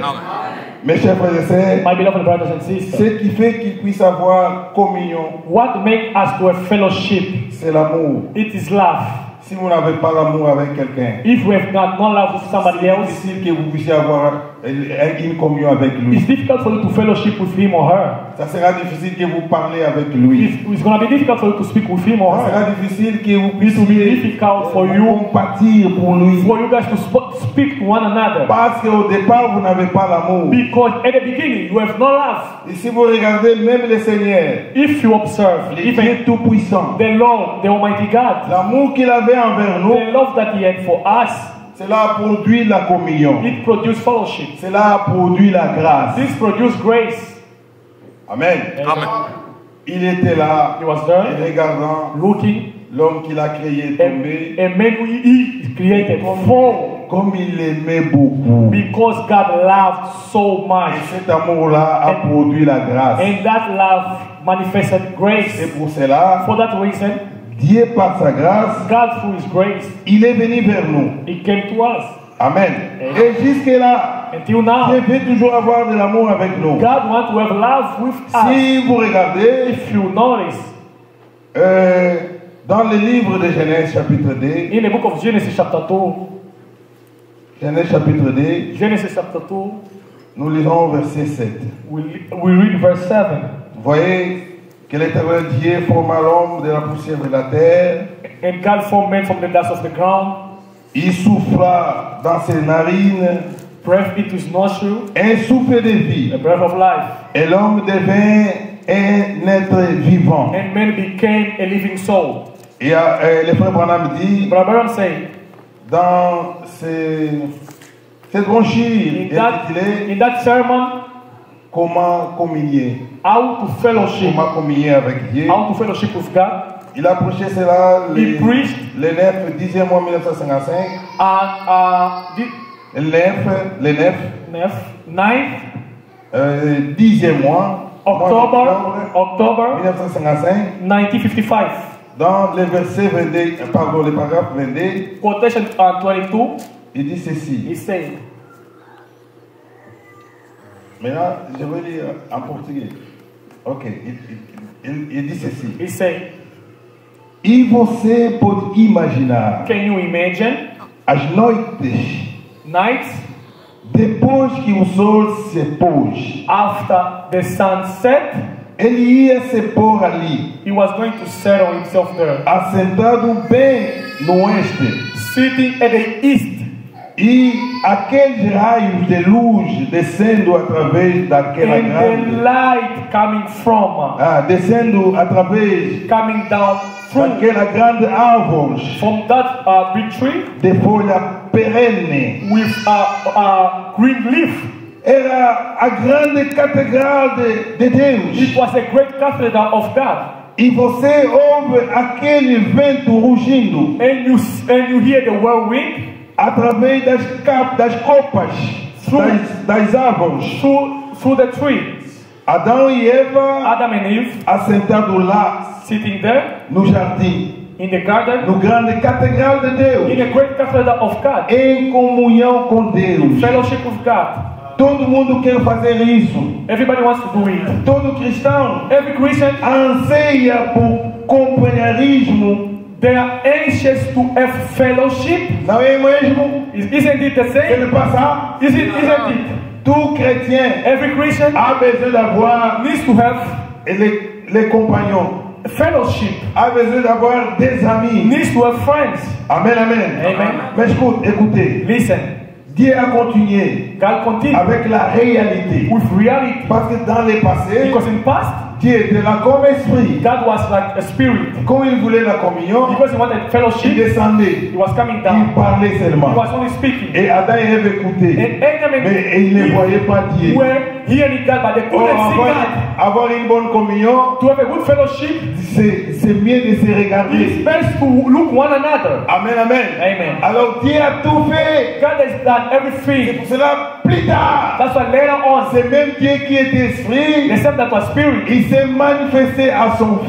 Mes chers frères et sœurs, My beloved brothers and ce sisters, qui fait qu'il puisse avoir communion, what makes us to a fellowship? c'est l'amour. It is love. Si vous n'avez pas l'amour avec quelqu'un, If we have got no love with somebody c'est else, difficile que vous puissiez avoir une communion avec lui. it's difficult for you to fellowship with him or her. Ça sera difficile que vous parlez avec lui. It's going to be difficult for you to speak with him or Ça her. sera difficile que vous It will be puissiez difficult for you, compatir pour lui. for you guys to speak to one another. Parce qu'au départ, vous n'avez pas l'amour. Because at the beginning, you have no love. Et si vous regardez même le Seigneur, If you observe, le even Dieu Tout-Puissant, the Lord, the Almighty God, l'amour qu'il avait envers nous, the love that He had for us, cela a produit la communion. it produced fellowship. Cela a produit la grâce. This produced grace. Amen. Amen. Il était là, He was there, regardant looking, l'homme qu'il a créé tomber, and man He created fall comme il l'aimait beaucoup. because God loved so Et much. cet amour-là a produit la grâce. And that love manifested Et grace. pour cela, For that reason, Dieu par sa grâce, God, through His grace, il est venu vers nous. He came to us. Amen. Et jusque-là, Until now, Dieu veut toujours avoir de l'amour avec nous. God wants to have love with us. Si vous regardez If you notice, dans le livre de Genèse chapitre 2, in the book of Genesis chapter 2, Genèse chapitre 2, Genesis chapter 2, nous lisons au verset 7. we read verse 7. Vous voyez que l'Éternel Dieu forma l'homme de la poussière de la terre. And God formed man from the dust of the ground, Il souffla dans ses narines breathed into his nostril, un souffle de vie. the breath of life. Et l'homme devint un être vivant. And man became a living soul. Et le frère Branham dit, Brother Branham said, dans cette brochure intitulée in that sermon, Comment communier, how to fellowship, comment communier avec Dieu. how to fellowship with God, Il a prêché cela he preached le 9 10e mois 1955. the Le 9 9th 10e mois October 1955. 1955. Dans le verset 22, pardon, le paragraphe 22, Quotation 22, il dit ceci. he said, Maintenant, je vais lire en portugais. Ok, il dit ceci. he said, E você pode imaginar can you imagine as noites nights depois que o sol se pôs, after the sun set, ele ia se pôr ali, he was going to settle himself there, assentado bem no oeste, sitting at the east, e aqueles raios de luz descendo através daquela and the grande, light coming from, descendo através coming down through daquela grande árvore from that big tree de folha perene. with a green leaf. Era a grande catedral de Deus. It was a great cathedral of God. E você ouve aquele vento rugindo And you hear the whirlwind através das copas das árvores. through the tree. Adão e Eva Adam and Eve assentados lá sitting there no jardim, in the garden, no grande catedral de in Deus, a great cathedral of God, em comunhão com in Deus. fellowship with God. Todo mundo quer fazer isso. Everybody wants to do it. Todo cristão Every Christian, anseia por companheirismo. they are anxious to have fellowship. Não é mesmo? Isn't it the same? Ele passa. Isn't it? Tout chrétien Every Christian a besoin d'avoir needs to have les compagnons. fellowship, A besoin d'avoir des amis. needs to have friends. Amen, amen. Amen. Mais écoutez, Listen, Dieu a continué God continued avec la réalité. with reality. Parce que dans le passé, Because in past, Dieu était là comme esprit. God was like a spirit. Quand il voulait la communion, Because he wanted il fellowship, descendait. he was coming Il down. parlait He seulement. was only speaking. Et Adam et Ève écoutaient. And Adam and Mais ils ne Eve voyaient pas Dieu. were hearing God, but they couldn't see God. Avoir une bonne communion, To have a good fellowship, c'est mieux de se it's regarder. best to look one another. Amen, amen. Amen. Alors Dieu a tout fait. God has done C'est everything. pour cela, plus tard, That's why later on, c'est même Dieu qui est esprit. the same that was spirit, Il s'est manifesté à son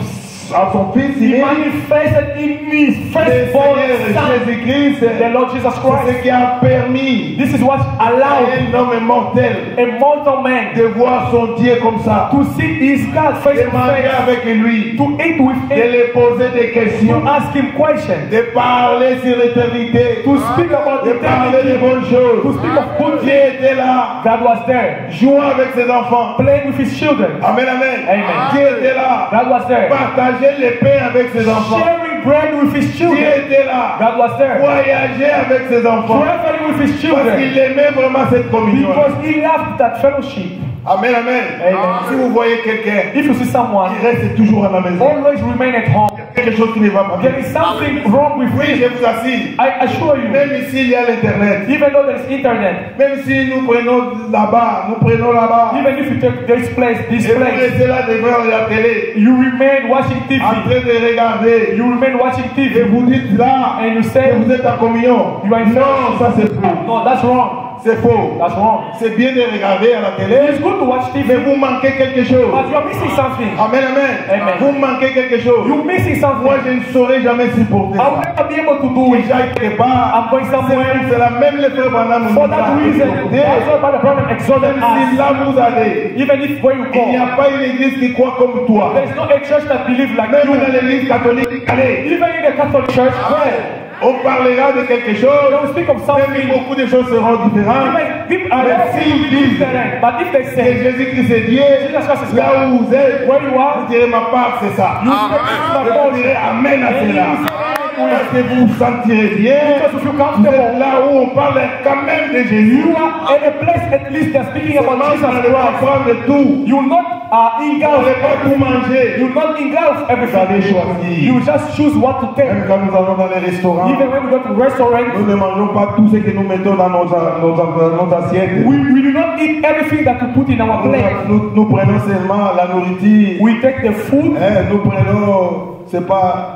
Fils he unique. manifested in his Le firstborn Seigneur Son, Jésus-Christ, the Lord Jesus c'est Christ. ce qui a permis This is what à allowed un homme mortel a mortal man de voir son Dieu comme ça, to see his God face de to manger face, avec lui, to eat with de him, lui poser des questions, to ask him questions, de parler sur l'éternité, to speak about de parler de eternity, bonnes to choses. speak of good Dieu things. était là, God was there, jouant avec ses enfants. playing with his children. Amen, amen. Amen. Dieu était là, God was there, partager le pain avec ses enfants. sharing bread with his Dieu children. était là, God was there, voyager avec ses enfants. traveling with his Parce children, qu'il aimait vraiment cette communion. because he loved that fellowship. Amen, amen. Amen. Si vous voyez quelqu'un, If you see someone, il reste toujours à la maison. always remain at home. Quelque chose qui ne va pas bien. There is something wrong with Oui, him. je vous assure. I assure you, Même ici, il y a l'Internet. even though there is internet, Même si nous prenons là-bas, even if you take this place, et vous restez là devant la télé, you remain watching en TV. train de regarder, You remain watching et TV. vous dites là, And you que say, vous êtes en communion. You are in Non, ça c'est faux. no, that's wrong. C'est faux. That's wrong. C'est bien de regarder à la It's télé, good to watch mais TV, vous manquez quelque chose. but you are missing something. Amen, amen. Amen. Vous manquez quelque chose. You're missing something. Moi, je ne saurais jamais supporter I will ça. never be able to do it. J'aille quelque part, I'm going somewhere. c'est la même les frères Branham nous For disent that ça. reason, that's why the problem exalted Même si us. là vous allez, Even if where you il n'y go, a pas une église qui croit comme toi. there's no a church that believes like Même you. dans l'église catholique, allez, Even in the Catholic Church, where on parlera de quelque they chose, will speak of même something. beaucoup de choses seront différentes. Even people are Mais not s'ils disent different, but if they que say, Jésus-Christ est Dieu, Jesus Christ is là God, où vous êtes, where you vous are, direz ma part, c'est ça. you say, this is my Et vous portion. direz Amen à And you cela. say, Parce que vous vous sentirez bien. because if you Vous êtes comfortable, là où on parle quand même de Jésus. you are in a place at least that's speaking about Seulement, Jesus vous n'allez pas Christ. prendre tout. You will not Vous engulf n'allez pas tout everything. manger. You will not engulf Vous allez everything. choisir. You just choose what to take. Même quand nous allons dans les restaurants, Even when we go to restaurants, nous ne mangeons pas tout ce que nous mettons dans nos assiettes. we do not eat everything that we put in our plate. Nous prenons seulement la nourriture. We take the food, Nous prenons, c'est pas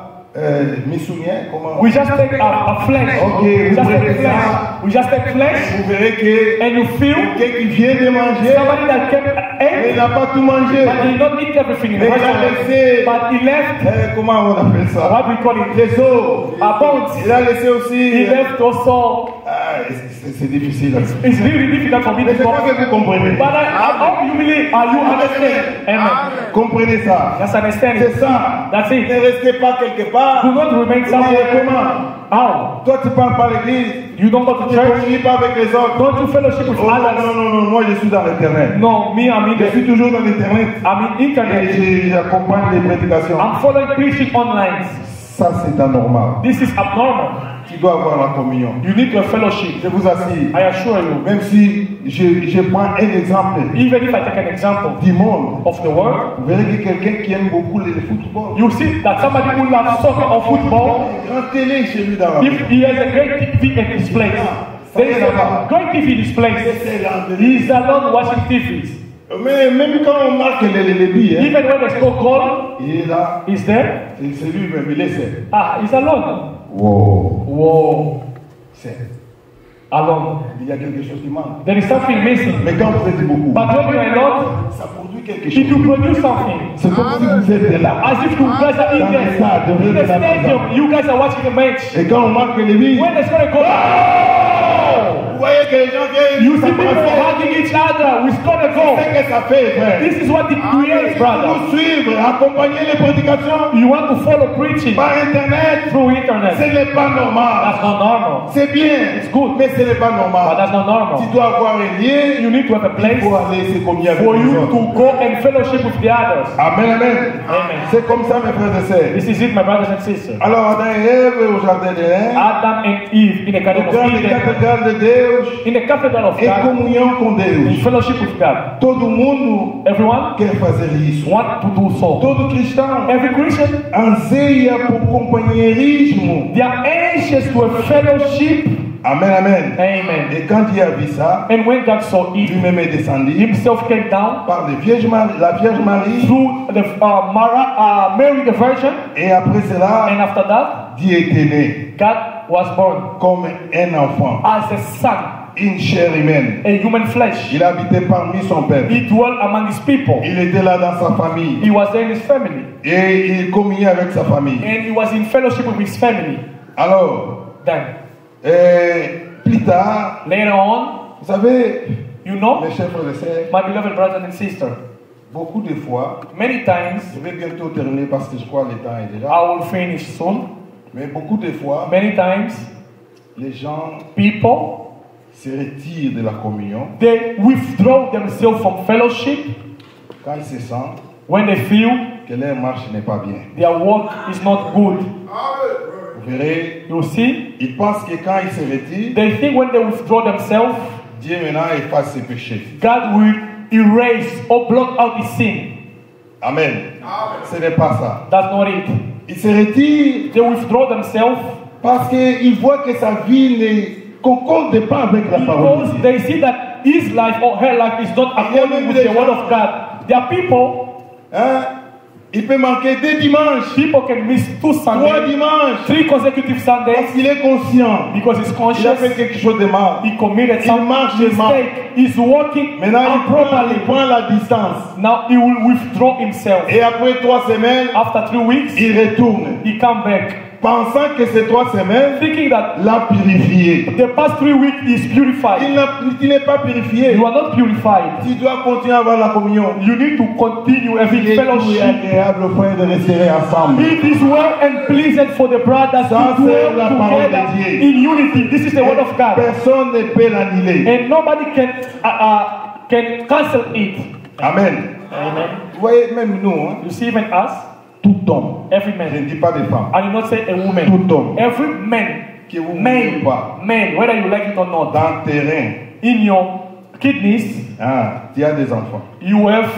missounien, comment we just take a flesh. Okay, We just vous take prenez flesh. ça. We just take flesh, Vous verrez que and you feel quelqu'un qui vient de manger, somebody that kept il ate, n'a pas tout mangé. but he did not eat everything in the Mais il a restaurant. laissé, But he left comment on appelle ça? what we call it Les os. a bones. Il a laissé aussi. He left also. C'est difficile. It's really difficult for me Mais to c'est pas talk. que vous comprenez. But how you really are you understand? Amen. Comprenez ça. Just understand C'est it. ça. That's Ne it. restez pas quelque part. Do not remain Et somewhere. comment? How? Toi, tu parles pas à l'église. You don't go to Tu ne church. communies pas avec les autres. Don't you fellowship with Oh, non, others. non, non, non, moi je suis dans l'internet. No, me, I'm in Je suis the, toujours dans l'internet. I'm in Et internet. j'accompagne les prédications. I'm following preaching online. Ça, c'est anormal. This is abnormal. Tu dois avoir la communion. You need to have fellowship. Je vous assure. I assure you. Même si je prends un exemple Even if I take an example du monde, of the world, vous verrez que quelqu'un qui aime beaucoup le football, you see that somebody who loves soccer or football, grande télé chez lui dans la if he has a great TV at his place, there is a great TV in his place. He is alone watching TVs. Mais même quand on marque les billes, hein, Even when there's no goal, il est là, he's there. c'est lui-même, il est seul. Ah, he's alone. Wow. Whoa, Seul. alone. Il y a quelque chose qui manque. There is something missing. Mais quand vous êtes beaucoup, But when you are alone, ça produit quelque it chose. will produce something. C'est comme si vous êtes là. As if you guys are in the stadium, you guys are watching the match. Et quand on marque les billes, When there's going to go, vous voyez que les gens viennent, you see people hugging each other. We score a goal. c'est ce que ça fait, frère. This is what it creates, brother. Nous suivre, accompagner les prédications You want to follow preaching par internet, through internet. ce n'est pas normal. That's not normal. C'est bien, It's good, mais ce n'est pas but normal. that's not Tu normal. dois avoir un lien You need to have a place pour aller se communier avec for les you autres. to go and fellowship with the others. Amen, amen. Amen. C'est comme ça, mes frères et sœurs. This is it, my brothers and sisters. Alors, Adam et Ève au jardin d'Éden, Adam and Eve in the Garden grande of Eden, cathédrale de Deus, in the cathedral of em God, comunhão com in Deus. fellowship with God. Todo mundo Everyone quer fazer isso. want to do so. Todo cristão Every Christian, anseia por companheirismo they are anxious to a fellowship Amen, amen. Amen. Et quand il a vu ça, And when God saw it, lui-même est descendu himself came down par la Vierge Marie. through the Mary the Virgin, Et après cela, and after that, Dieu était né God was born comme un enfant, as a son, une chair humaine. a human flesh. Il habitait parmi son peuple. He dwelt among his people. Il était là dans sa famille. He was there in his family, Et il communiait avec sa famille. and he was in fellowship with his family. Alors, Then, plus tard, later on, vous savez, you know, mes chers frères et sœurs, my beloved brothers and sisters, beaucoup de fois, many times, je vais bientôt terminer parce que je crois que le temps est déjà, I will finish soon, mais beaucoup de fois, many times, les gens people, se retirent de la communion they withdraw themselves from fellowship quand ils se sentent when they feel que leur marche n'est pas bien. their work is not good. Vous verrez, You see, ils pensent que quand ils se retirent, they think when they withdraw themselves, Dieu maintenant efface ses péchés. God will erase or blot out his sin. Amen. Ce n'est pas ça. That's not it. Ils se retirent They withdraw themselves parce qu'ils voient que sa vie ne concorde pas avec la parole de because Dieu. they see that his life or her life is not according with the word of God. There are people, Hein? Il peut manquer 2 dimanches, people can miss 2 3 Sundays, dimanches, 3 consecutive parce Sundays qu'il est conscient. because he's Il a conscious. fait quelque chose de mal. He committed some marche mal. mistake. He's walking Maintenant, il improperly. prend la distance. Now he will withdraw himself. Et après 3 semaines, After 3 weeks, il retourne, he come back, pensant que ces 3 semaines thinking that l'a purifié. the past 3 weeks is purified. Il n'est pas purifié. You are not purified. Tu dois continuer à avoir la communion. You need to continue Il having est doux et fellowship. agréable frère de rester ensemble. It is well and pleasant for the brothers Ça, to c'est dwell la parole together de Dieu. in unity. This is the word of God, Personne ne peut l'annuler. and nobody can cancel it. Amen. Amen. Vous voyez, même nous, hein, You see, even us, tout homme, every je man. ne dis pas des femmes, I did not say a woman. tout homme, Every man, que vous ne voulez man, pas, man, whether you like it or not, dans le terrain, in your kidneys, tu as des enfants. you have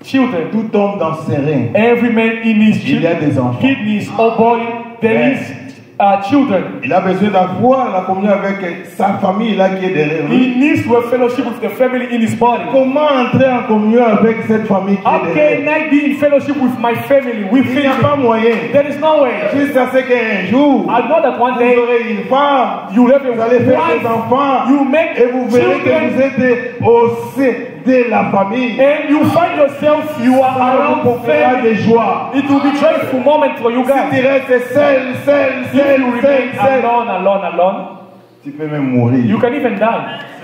children. Tout homme dans ce terrain, Every man in his il y a des enfants. kidneys or body, there Yeah. is children. Il a besoin d'avoir la communion avec sa famille là qui est derrière lui. He needs to have fellowship with the family in his body. Comment entrer en communion avec cette famille qui How est derrière? can I be in fellowship with my family, with Il n'y a pas him? moyen. There is no way. Jusqu'à ce qu'un jour, I know that one vous day aurez une femme, you have vous a allez faire des wife, enfants, you make et vous verrez que children, vous êtes au sein de la famille. and you find yourself, you are Ça around vous procurera family. des joies. It will be joyful moment for you Si tu guys. restes seul, If you remain alone, tu peux même mourir. you can even die.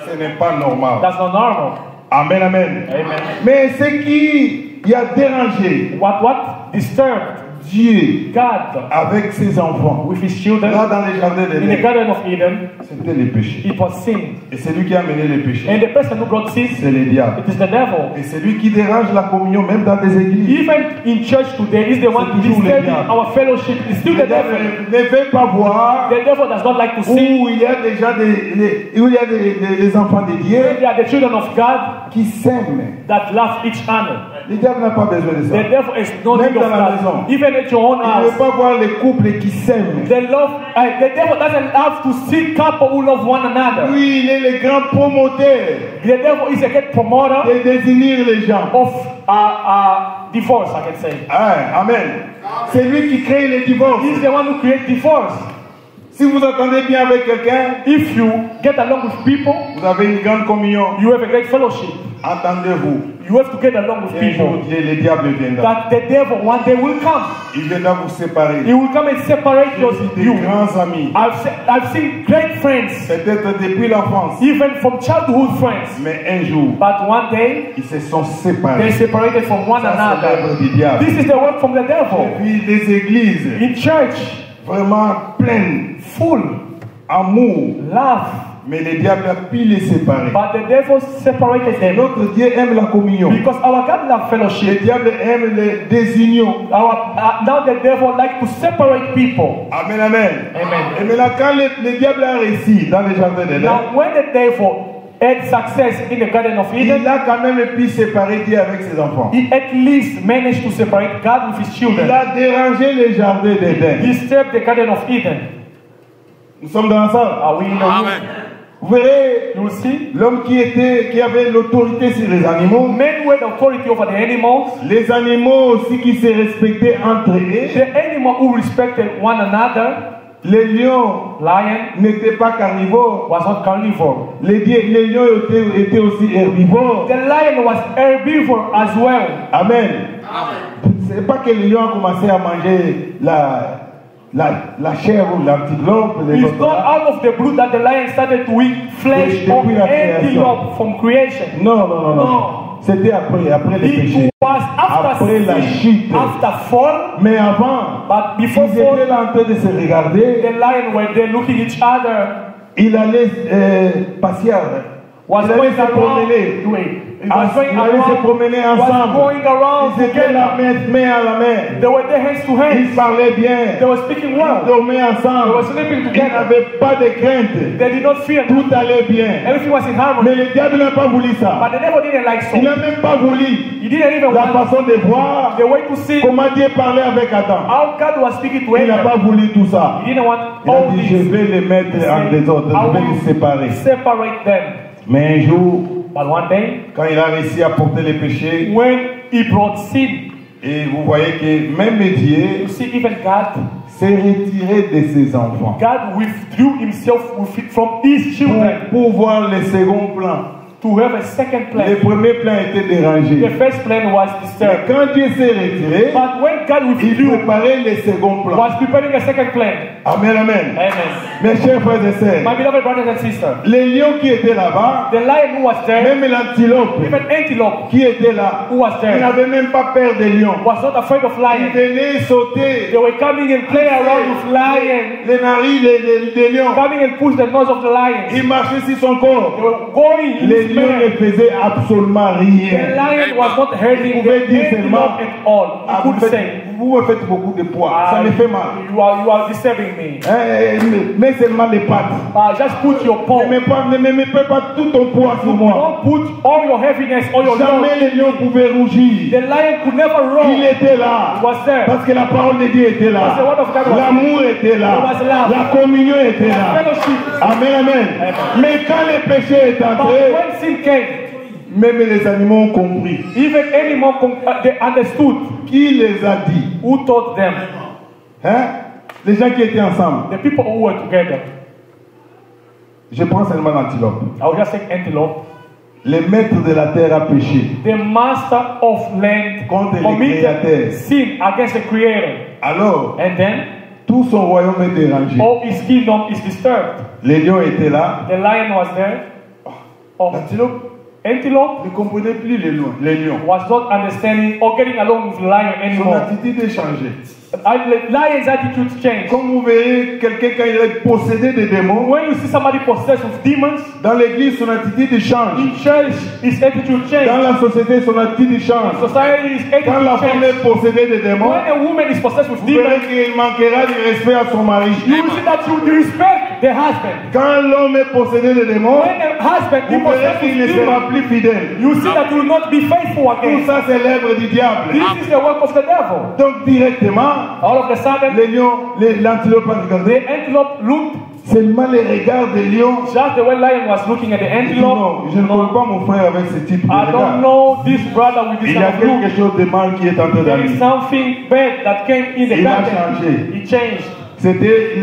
Ce n'est pas normal. That's not normal. Amen, amen. Amen. Mais ce qui a dérangé What disturbed Dieu God avec ses enfants, with his children là dans les jardins in the d'Éden, Garden of Eden, c'était le péché. it was sin. Et celui qui a mené le péché, And the person who brought sin, c'est le diable. it is the devil. Et celui qui dérange la communion, même dans des églises. Even in church today, is the one C'est toujours le disturbing diable. our fellowship. It's still Le the diable devil. ne veut pas voir The devil does not like to see. où il y a déjà des enfants de Dieu They are the children of God qui s'aiment. that love each other. Le diable n'a pas besoin de ça. The devil is no Même need of dans la maison. that. Even at your own Il ne veut house. pas voir les couples qui s'aiment. The devil doesn't have to see couple who love one another. Lui, il est le grand promoteur The devil is a great promoter de désunir les gens. of divorce, I can say. Ah, amen. C'est lui qui crée les divorces. He's the one who creates divorce. Si vous entendez bien avec quelqu'un, If you get along with people, vous avez une grande communion. you have a great fellowship. Entendez-vous. You have to get along with Un jour, people. le diable viendra. That the devil one day will come. Il viendra vous séparer. He will come and separate Des you. grands amis. I've seen great friends, Peut-être depuis l'enfance. even from childhood friends. Mais un jour, But one day, ils se sont they séparés. separated from one Ça, c'est l'œuvre another. du diable. This is the work from the Et devil. puis des églises In church, vraiment pleines, full, amour. love. Mais le diable a pu les séparer. But the devil separated them. Notre Dieu aime la communion. Because our God love Le fellowship. diable aime les désunions. Now the devil like to separate people. Amen, amen. Amen. Et maintenant, quand le diable a réussi dans les jardins d'Éden, Now when the devil had success in the Garden of il Eden, a quand même pu séparer Dieu avec ses enfants. he at least managed to separate God with his Il children. a dérangé les jardins d'Éden. Disturbed the Garden of Eden. Nous sommes dans la salle. Are we in the room? Amen. Vous verrez, You will see l'homme qui avait l'autorité sur les animaux, men who had authority over the animals, les animaux aussi qui se respectaient entre eux, the animal who respected one another. les lions Lion n'étaient pas carnivores, was not carnivore. les lions étaient aussi herbivores. The lion was herbivore as well. Amen. Amen. C'est pas que les lions ont commencé à manger la chair ou l'antilope. les It's autres not là. out of the blue that the lion started to eat flesh of Depuis la création. antelope from creation. Non, non, non, non. No. C'était après les péchés. It was after Après la sin, chute. after fall, Mais avant, but ils before étaient fall, là en train de se regarder. the lion were there looking each other, Il allait passer. was Il allait going se around, promener. wait, it Ah, was going ils allaient se around, promener was ensemble. going around Ils étaient là, together. main à la main. They were there hands to Ils hands. parlaient bien. They were speaking Ils well. dormaient They were ensemble. sleeping Ils together. n'avaient pas de crainte. They did not fear. Tout allait bien. Everything was in Mais harmony. le diable n'a pas voulu But ça. the devil didn't like Il so. n'a même pas voulu He didn't even la want façon de voir the way to see comment Dieu parlait avec Adam. how God was speaking to Il n'a pas Abraham. voulu tout ça. He didn't want Il a all dit, je this. vais les mettre en désordre, I je vais les will séparer. separate them. Mais un jour, But one day, quand il a réussi à porter les péchés, when he brought sin, et vous voyez que même Dieu you see, even God, s'est retiré de ses enfants God withdrew himself from his children pour voir le second plan. to have a second Le plan. premier plan était The dérangé. first plan was Et disturbed. quand Dieu s'est retiré, But when God il withdrew, préparait le second plan. was preparing a second plan. Amen, amen. Amen. Mes chers frères et sœurs, My beloved brothers and sisters, les lions qui étaient là-bas, the lion who was there, même l'antilope even antelope qui était là, who was ils there, n'avaient même pas peur des lions. was not afraid of Ils lion. venaient sauter They were coming and playing around with lion, les narines des lions. coming and push the nose of the lion. Ils marchaient sur son They corps. were going in Les his lions ne mare. faisaient absolument The rien. lion was not hurting Vous pouvez the dire seulement, antelope at all. Ah, You could say, vous me faites beaucoup de poids, ça me fait mal. you are disturbing me. Mets seulement les pattes. Just put your paw. Ne mets pas tout ton poids sur moi. Don't put all your heaviness, all your Jamais load. les lions pouvaient rougir. The lion could never roar. Il était là. He was there. Parce que la parole de Dieu était là. Because the word of God was L'amour était là. There was love. La communion était là. Fellowship. Amen, amen. Mais quand le péché est But entré, when sin came, même les animaux ont compris. even animals they understood Qui les a dit? who taught them. Hein? Les gens qui étaient ensemble. The people who were together. Je prends seulement l'antilope. I will just say antelope. Le maître de la terre a péché. The master of land Contre le committed Créateur. sin against the creator. Alors, And then tout son royaume est dérangé. all his kingdom is disturbed. Les lions étaient là. The lion was there. Oh, L'antilope antelope ne comprenait plus les lions. was not understanding or getting along with the lion Son anymore. attitude est changée. The lion's attitude changed. Comme vous verrez quelqu'un quand il est possédé de démons, When you see somebody possessed with demons, dans l'église son attitude change. in church his attitude Dans changes. la société son attitude change. Society his Quand la attitude femme changes. est possédée de démons, When a woman is possessed with vous verrez demons, qu'il manquera du respect à son mari. you will see that you respect the husband. Quand l'homme est possédé de démons, When a husband is vous verrez possessed qu'il ne with sera demons, plus fidèle. you see that you will not be faithful Tout again. ça c'est l'œuvre du diable. This is the work of the devil. Donc directement, All of a sudden, les lions, l'antilope a regardé. the antelope looked Seulement les regards des lions. just the way lion was looking at the Il dit, antelope. non, je ne connais pas mon frère avec ce type de I don't regard. know this brother with this Il y a kind of look. quelque chose de mal qui est en train There is d'arriver. something bad that came in the Il a garden. changé. He changed. C'était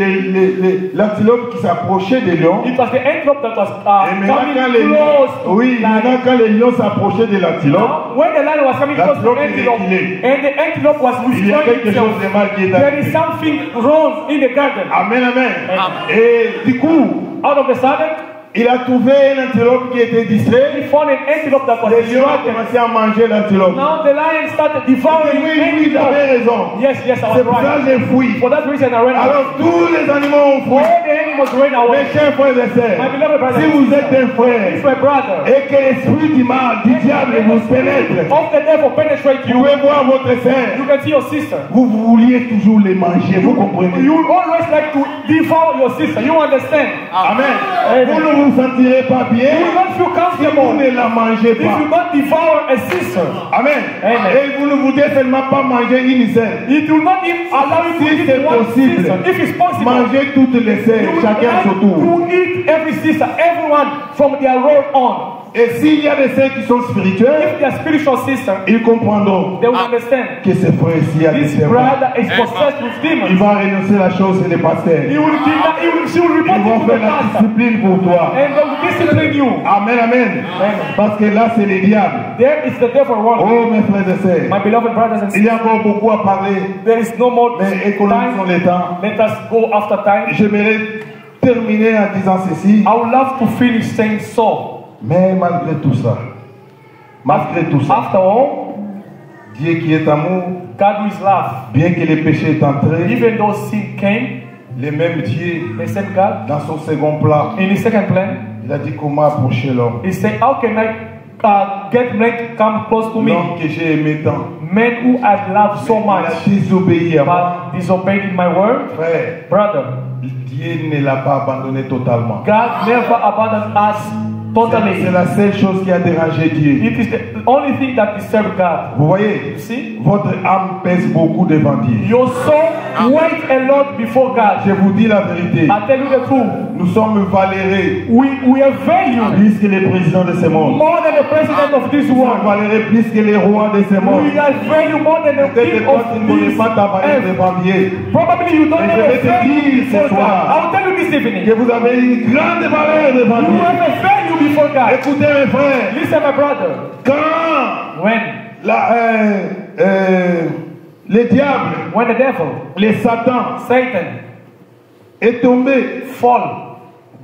l'antilope qui s'approchait des lions. It was the antelope that was Et maintenant, coming quand les, close to oui, the maintenant lion. quand les lions s'approchaient de l'antilope, Now, when the lion was coming close to the L'antilope est antelope, reculé. and the antelope was il y a withdrawing quelque chose itself, de mal qui est there is arrivé. something wrong in the garden. Amen, amen. Amen. Et du coup, Out of the sudden, il a trouvé un antilope qui était distrait. he found an antelope that was Les lions ont distracted. commencé à manger l'antilope. Now the lion started Oui, devouring oui, vous antelope. avez raison. Yes, I C'est was pour ça right. que j'ai fui. For that reason, I ran out. Alors tous les animaux ont fui. All the animals ran away. Mes chers frères et sœurs, My beloved brothers si and vous sisters, êtes un frère if my brother et que l'esprit du mal, du diable vous pénètre, of the devil penetrate vous you, pouvez voir votre you sœur, can see your sister. vous vouliez toujours les manger, vous comprenez? You always like to devour your sister. You understand? Amen. Amen. Vous ne vous sentirez pas You bien will not feel si vous ne la mangez if you pas. don't devour a sister, Amen. Amen. Et vous ne voudrez seulement pas manger une seule. it will not even allow you to Si eat c'est one possible, sister. If it's possible, mangez toutes les you sœurs, will chacun like son tour. to eat every sister, everyone from their role on. Et s'il y a des sœurs qui sont spirituelles, If they are spiritual sister, ils comprendront they will understand. que ce frère ici a des This démons. brother is possessed with Il demons. va renoncer la chose et les pasteurs. She will report Ils vont it to faire the la pastor. discipline pour toi. And they will discipline you. Amen, amen. Parce que là, c'est le diable. There is the devil working. Oh, mes frères et sœurs. My beloved brothers and Il y a sisters, encore beaucoup à parler, there is no more mais économisons time. le temps. Let us go after time. J'aimerais terminer en disant ceci. I would love to finish saying so. Mais malgré tout ça, After all, Dieu qui est amour, God who is love. bien que le péché est entré, Even though sin came, le même Dieu, the same God, dans son second plan, in his second plan, il a dit comment approcher l'homme. he said, how can I get men to come close to me? L'homme que j'ai aimé tant, Men who I love so il a much, désobéi à moi. but disobeyed in my word. Frère, Brother, Dieu ne l'a pas abandonné totalement. God never abandoned us totally. C'est la seule chose qui a dérangé Dieu. It is the only thing that disturbs God. Vous voyez, You see? votre âme pèse beaucoup devant Dieu. Your soul weighs a lot before Je God. vous dis la vérité. I tell you the truth. Nous sommes valérés We are valued plus que les présidents de ce monde. more than the president of this Nous sommes world. valérés plus que les rois de ce monde. We are valued more than the Peut-être que king toi, of tu ne connais this pas ta valeur earth. devant Dieu. Probably you don't Mais have je a vais te value dire ce before God. soir I will tell you this evening. que vous avez une grande valeur devant You Dieu. have a value before God. Écoutez mes frères, Listen, my brother. quand When le diable, the devil, le Satan Satan, est tombé, fall,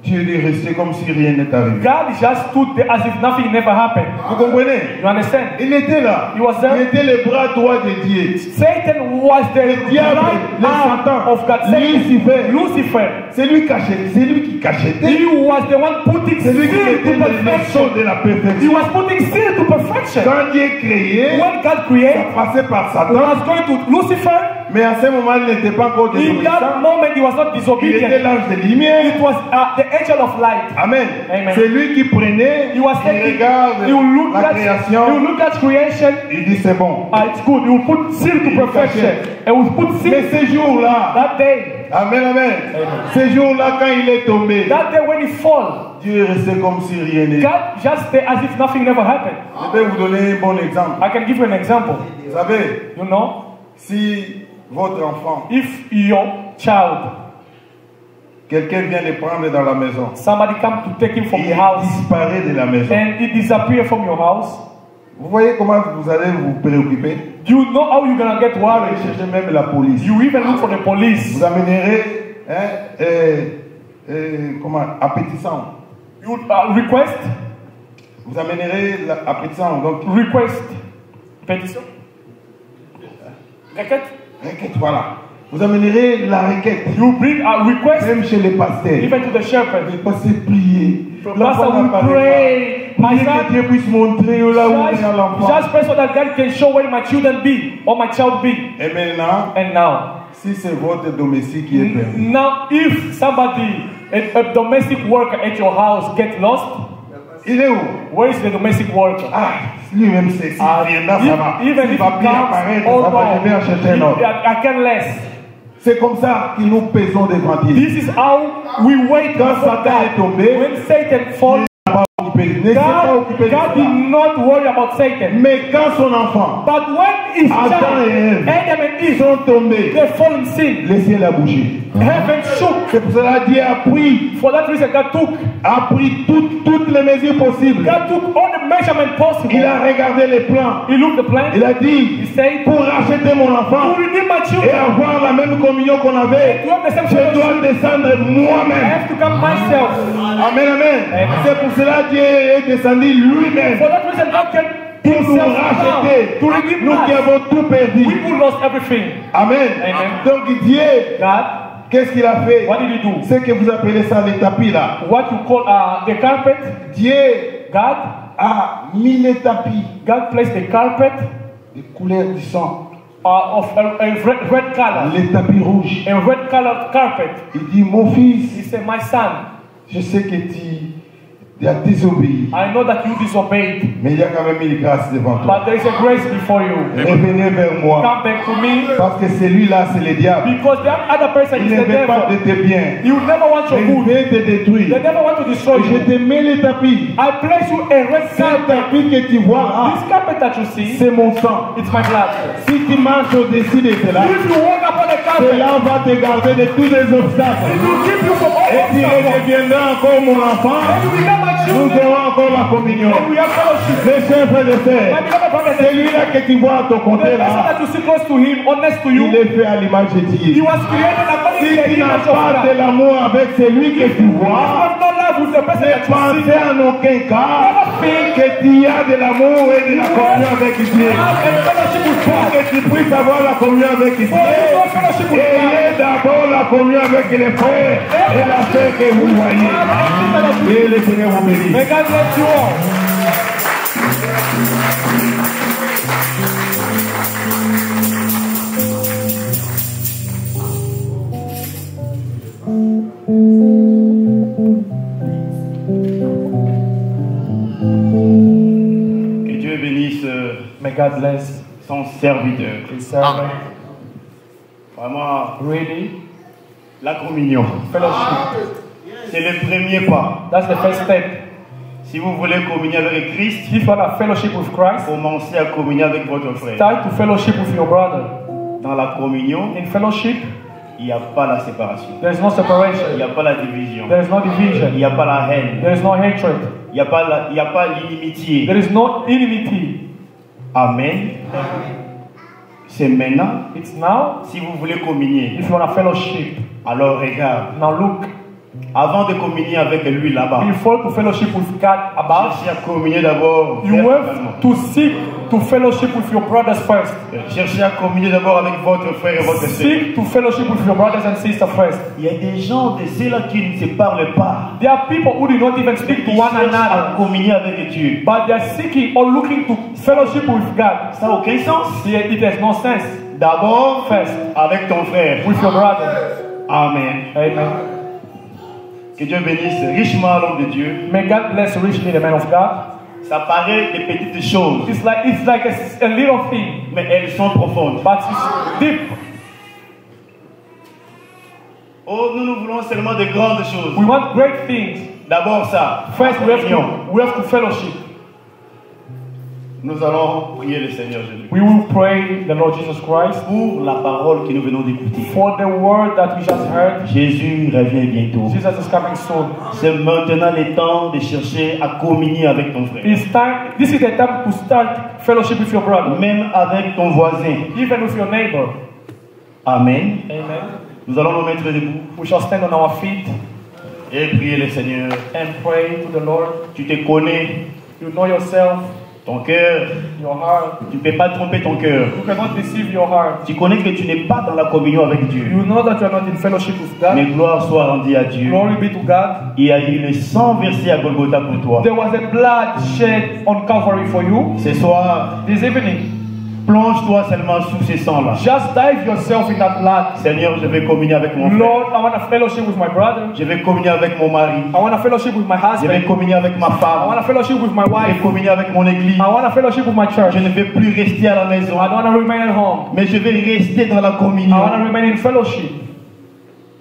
Dieu est resté comme si rien n'était arrivé. God just stood there as if nothing never happened. Vous comprenez? You understand? Il était là. He was there. Il était le bras droit de Dieu. Satan was the diable, right le arm Satan, of God. Lucifer. Lucifer. C'est lui qui cachetait. He was the one putting C'est lui qui sin était to le leçon perfection. de la He perfection. was putting sin to perfection. Quand Dieu créait, When God ça created, passait par he Satan. was going to Lucifer. Mais à ce moment, il n'était pas encore In désobéissant. that moment, he was not Il était disobedient. l'ange de lumière. It was the angel of light. Amen. Amen. C'est lui qui prenait, He was il taking, regarde you look la at, you création, look at creation. il dit c'est bon. It's good. You will put sin to perfection. And we put Mais sin ce jour-là, that day. amen, amen. Ce jour-là, quand il est tombé, That day when he fall, Dieu est resté comme si rien n'était. God just stay as if nothing never happened. Je vais vous donner un bon exemple. I can give you an example. Vous savez, You know, si votre enfant, if your child, quelqu'un vient le prendre dans la maison, somebody come to take him from il the house disparaît de la maison. and he disappear from your house, Vous voyez comment vous allez vous préoccuper? you know how you're gonna get Vous allez worried. chercher même la police. You even look for the police. Vous amènerez, comment, appétissant. You request, Vous amènerez l'appétissant, donc, request, pétition, requête. requête, voilà. Vous amènerez la requête, You bring a request même chez les pasteurs. even to the shepherd. Les pasteurs prier. Pastor will pray, my Priez que son. Dieu puisse montrer là où est l'enfant. Just pray so that God can show where my children be or my child be. Et maintenant, And now, si c'est votre domicile qui est perdu, now if somebody, a domestic worker at your house get lost, il est où? where is the domestic worker? Ah, lui-même c'est si viendra, ça va. Even Il if va it bien comes, apparaître, oh ça va, je vais en no, chercher un autre. I can less. C'est comme ça que nous pesons devant Dieu. This is how we wait Quand for Satan est God. tombé, When Satan falls, ne s'est pas occupé de God ça. did not worry about Satan. Mais quand son enfant, But when his Adam child, et Ève, Adam and Eve, sont tombés, they fall in sin, le ciel a bougé. heaven shook. C'est pour cela que Dieu a For that reason, God pris toutes les mesures possibles. took all the measurement possible. Il a regardé les plans. He looked the plan. Il a dit, He said, pour racheter mon enfant to redeem my et children, avoir la même communion qu'on avait, to have the same je fellowship, dois descendre I moi-même. have to come myself. Amen, amen. C'est pour cela que Dieu est descendu lui-même For that reason, God can pour nous himself racheter. down to redeem Nous qui us. avons tout perdu. We who lost everything. Amen. Amen. Donc Dieu, God, qu'est-ce qu'il a fait? what did he do? Ce que vous appelez ça les tapis là. What you call the carpet, Dieu God, a mis les tapis God placed the carpet de couleur du sang. of a red color, Les tapis rouges. a red colored carpet. Il dit, mon He fils, said, my son, je sais que tu Tu as désobéi. I know that you disobeyed. Mais il y a quand même une grâce devant toi. But there is a grace before you. Revenez vers moi. Come back to me. Parce que celui-là, c'est le diable. Because the other person Il is ne the veut pas de devil. tes biens. You never want your Il good. veut te détruire. They never want to destroy Je you. te mets le tapis. I place you a red Ce carpet. tapis que tu vois, This carpet that you see, c'est mon sang. it's my blood. Si tu marches au-dessus de cela, If you walk upon the carpet, cela va te garder de tous les obstacles. it will keep you from all Et tu obstacles. redeviendras encore mon enfant. You become my Nous children. aurons encore la communion. And we have fellowship. Mes chers frères et My sœurs, beloved brothers and celui-là que tu vois à ton the côté person là, that you see close to him, honest to il you, est fait à l'image de he Dieu. was created according Si to the tu n'as image of pas God. de l'amour avec celui que tu You vois, have no love with the person ne that you see. pensez en aucun cas que tu as de l'amour et de la communion avec Dieu. Have a fellowship with Pour God. que tu puisses avoir la communion avec Dieu, ayez d'abord la communion avec les frères et la sœur que vous voyez. Et le Seigneur vous bénisse. May God bless you all. Que Dieu bénisse May God bless son serviteur. his servant. Vraiment, Really, la communion, fellowship. c'est le premier pas. That's the first step. Si vous voulez communier avec Christ, If you want a fellowship with Christ, commencez à communier avec votre frère. start to fellowship with your brother. Dans la communion, In fellowship, il n'y a pas la séparation. there is no Il n'y separation. a pas la division. There is no Il division. n'y a pas la haine. There is no hatred. Il n'y a pas l'inimitié. There is no enmity. Amen. C'est maintenant. It's now. Si vous voulez communier, If you want a fellowship, alors regarde. now look. Avant de communier avec lui là-bas, Before to fellowship with God above, cherchez à communier d'abord you have verticalement. to seek to fellowship with your brothers first. Cherchez à communier d'abord avec votre frère et votre sœur. Seek to fellowship with your brothers and sisters first. Il y a des gens de ceux-là qui ne se parlent pas. There are people who do not even speak to Ils one cherchent à another, communier avec Dieu. but they are seeking or looking to fellowship with God. Ça n'a aucun sens. It has no sense. D'abord, First, avec ton frère. with your brother. Amen. Amen. Que Dieu bénisse richement l'homme de Dieu. May God bless richly the man of God. Ça paraît des petites choses, It's like a little thing, mais elles sont profondes. but it's deep. Oh, nous voulons seulement de grandes choses. We want great things. D'abord ça. First, la communion. we have to fellowship. Nous allons prier le Seigneur Jésus We will pray the Lord Jesus Christ pour la parole que nous venons d'écouter. for the word that we just heard. Jésus revient bientôt. Jesus is coming soon. C'est maintenant le temps de chercher à communier avec ton frère. It's time. This is the time to start fellowship with your brother, Même avec ton voisin. even with your neighbor. Amen. Amen. Nous allons nous mettre debout We shall stand on our feet et prier le Seigneur. and pray to the Lord. Tu te connais, You know yourself, ton cœur. your heart. Tu ne peux pas tromper ton cœur. You cannot deceive your heart. Tu connais que tu n'es pas dans la communion avec Dieu. You know that you are not in fellowship with Mais God. gloire soit rendue à Dieu. Glory be to God. Il y a eu le sang versé à Golgotha pour toi. There was a blood shed on Calvary for you. Ce soir, This evening, plonge-toi seulement sous ce sang-là. just dive yourself in that blood. Seigneur, je vais communier avec mon frère. Lord, I want to fellowship with my brother. Je vais communier avec mon mari. I want to fellowship with my Je vais husband. communier avec ma I femme. want to fellowship with my Je vais wife. communier avec mon église. I want to fellowship with my church. Je ne vais plus rester à la maison. I don't want to remain at home. Mais je vais rester dans la I want to communion. remain in fellowship.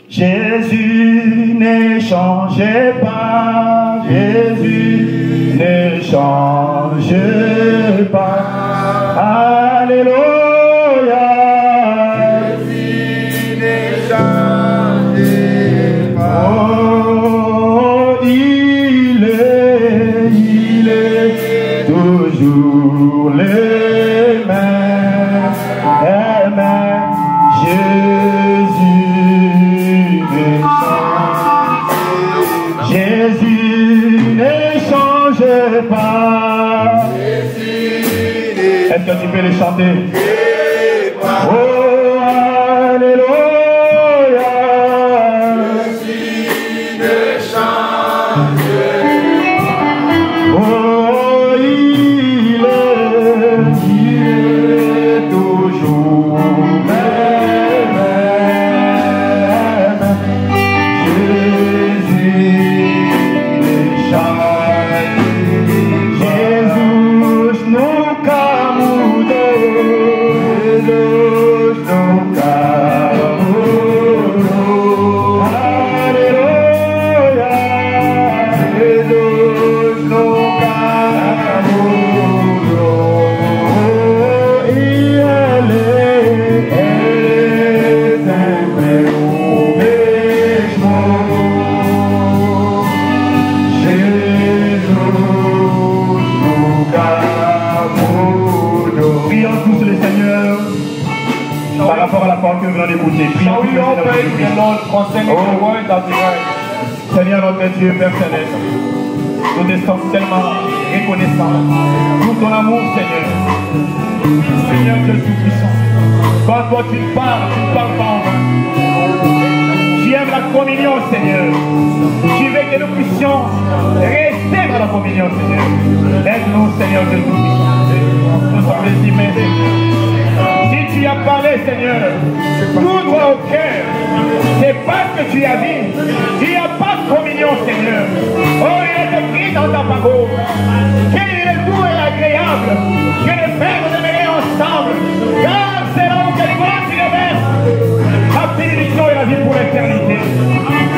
Jésus ne changeait pas. Jésus ne change pas. Alléluia. Oh, il est toujours le même. Amen. Jésus ne change pas. Est-ce que tu peux le chanter? Oh, alléluia. Oh, il est toujours même. Jésus ne change Écoutez, Shall we all pray to the Lord concerning the word that we heard? Seigneur notre Dieu, Père Céleste, nous te sommes tellement reconnaissants pour ton amour, Seigneur. Seigneur Dieu Tout-Puissant, quand toi tu parles pas en vain. Tu aimes la communion, Seigneur. Tu veux que nous puissions rester dans la communion, Seigneur. Aide-nous, Seigneur Dieu Tout-Puissant. Nous sommes estimés. Si tu as parlé, Seigneur, tout droit au cœur, c'est pas ce que tu as dit. Il n'y a pas de communion, Seigneur. Oh, il est écrit dans ta parole qu'il est doux et agréable que les pères demeurent ensemble, car c'est là où les grands tu les verses la bénédiction et la vie pour l'éternité.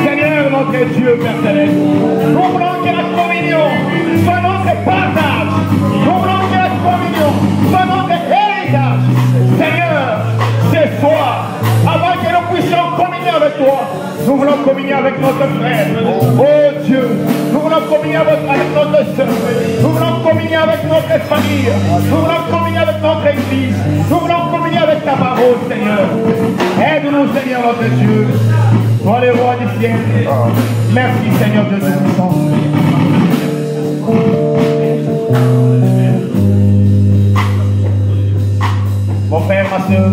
Seigneur, notre Dieu, Père Céleste, nous voulons que la communion soit notre partage. Nous voulons que la communion soit notre héritage. Seigneur, ce soir, avant que nous puissions communier avec toi, nous voulons communier avec notre frère. Oh Dieu, nous voulons communier avec notre soeur. Nous voulons communier avec notre famille. Nous voulons communier avec notre église. Nous voulons communier avec ta parole, Seigneur. Aide-nous, Seigneur, notre Dieu. Toi, le roi du ciel. Merci, Seigneur Dieu Tout-Puissant. Mon frère, ma soeur,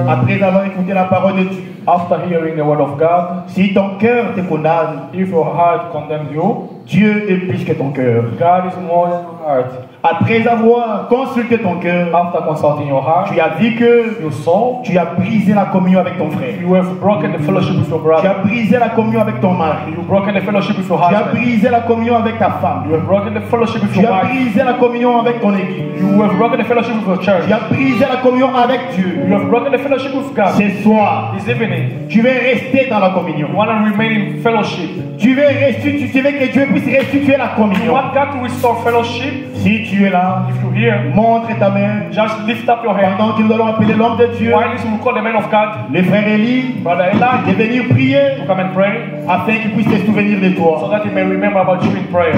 après avoir écouté la parole de Dieu, After hearing the word of God, si ton cœur te condamne, if your heart condemns you, Dieu est plus que ton cœur. God is more than your heart. Après avoir consulté ton cœur, After consulting your heart, tu as vu que you saw, tu as brisé la communion avec ton frère. you have broken the fellowship with your Tu brother. as brisé la communion avec ton mari. You've broken the fellowship with your Tu as husband. brisé la communion avec ta femme. You have broken the fellowship with Tu your as wife. brisé la communion avec ton église. You have broken the fellowship with your church. Tu as brisé la communion avec Dieu. You have broken the fellowship with God. Ce soir, This evening, tu veux rester dans la communion. you want to remain in fellowship. Tu veux que Dieu puisse restituer la You communion. want God to restore fellowship. Si tu es là, If you're here, montre ta main. just lift up your hand. Pendant que nous allons appeler l'homme de Dieu, While we call the man of God, le frère Élie, Brother Eli, de venir prier to come and pray, afin qu'il puisse te souvenir de so toi. that he may remember about you in prayer.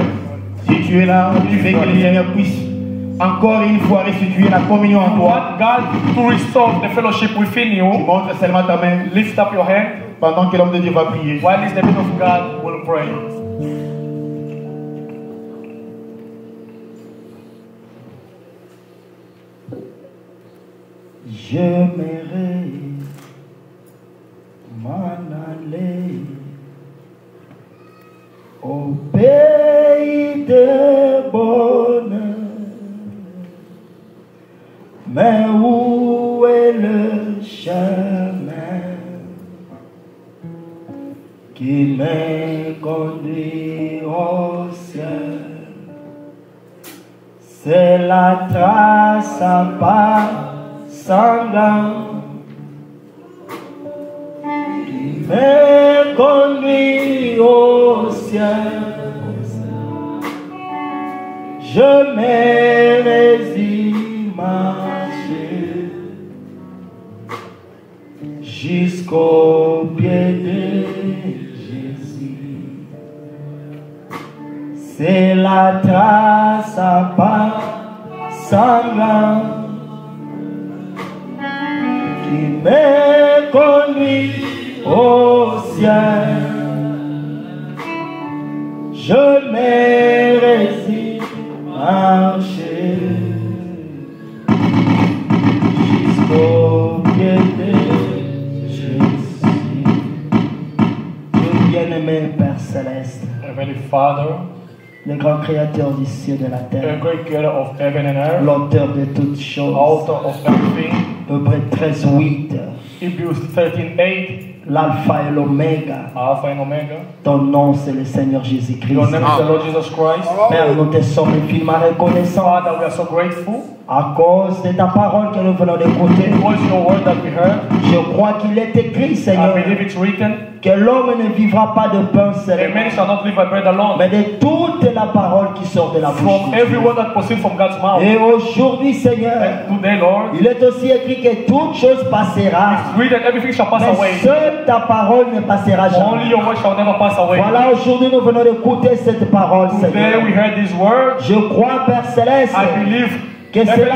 Si tu es là, tu veux que le Seigneur puisse encore une fois restituer la communion en You toi. want God to restore the fellowship within Tu you. montres seulement ta main Lift up your hand pendant que l'homme de Dieu va prier. while the man of God will pray. J'aimerais m'en aller au pays de bonheur. Mais où est le chemin qui me conduit au ciel? C'est la trace à pas sanglante qui me conduit au ciel. Je me résine marcher jusqu'au pied de Jésus. C'est la trace à pas sanglante qui me conduit au ciel. Je me résine marcher jusqu'au pied de Jésus. Dieu bien-aimé, Père Céleste, Heavenly Father, le grand créateur du ciel et de la the terre, great creator of heaven and earth, l'auteur de toutes choses. author of everything, Hébreux 13:8, Hebrews 13:8, l'alpha et l'oméga. Alpha and Omega. Ton nom, c'est le Seigneur Jésus-Christ. Your name is the Lord Jesus Christ. Père, nous te sommes infiniment reconnaissants Father, we are so grateful à cause de ta parole que nous venons d'écouter. because your word that we heard. Je crois qu'il est écrit, I Seigneur, believe it's written, que l'homme ne vivra pas de pain a seulement, man shall not live by bread alone, mais de toute la parole qui sort de la bouche. from every word that proceeds from God's mouth. Et aujourd'hui, Seigneur, And today, Lord, il est aussi écrit que toute chose passera, read that everything shall pass mais away. seule ta parole ne passera Only jamais. your word shall never pass away. Voilà, aujourd'hui, nous venons d'écouter cette parole, Today Seigneur. we heard these words. Je crois, Père Céleste, I believe que que cela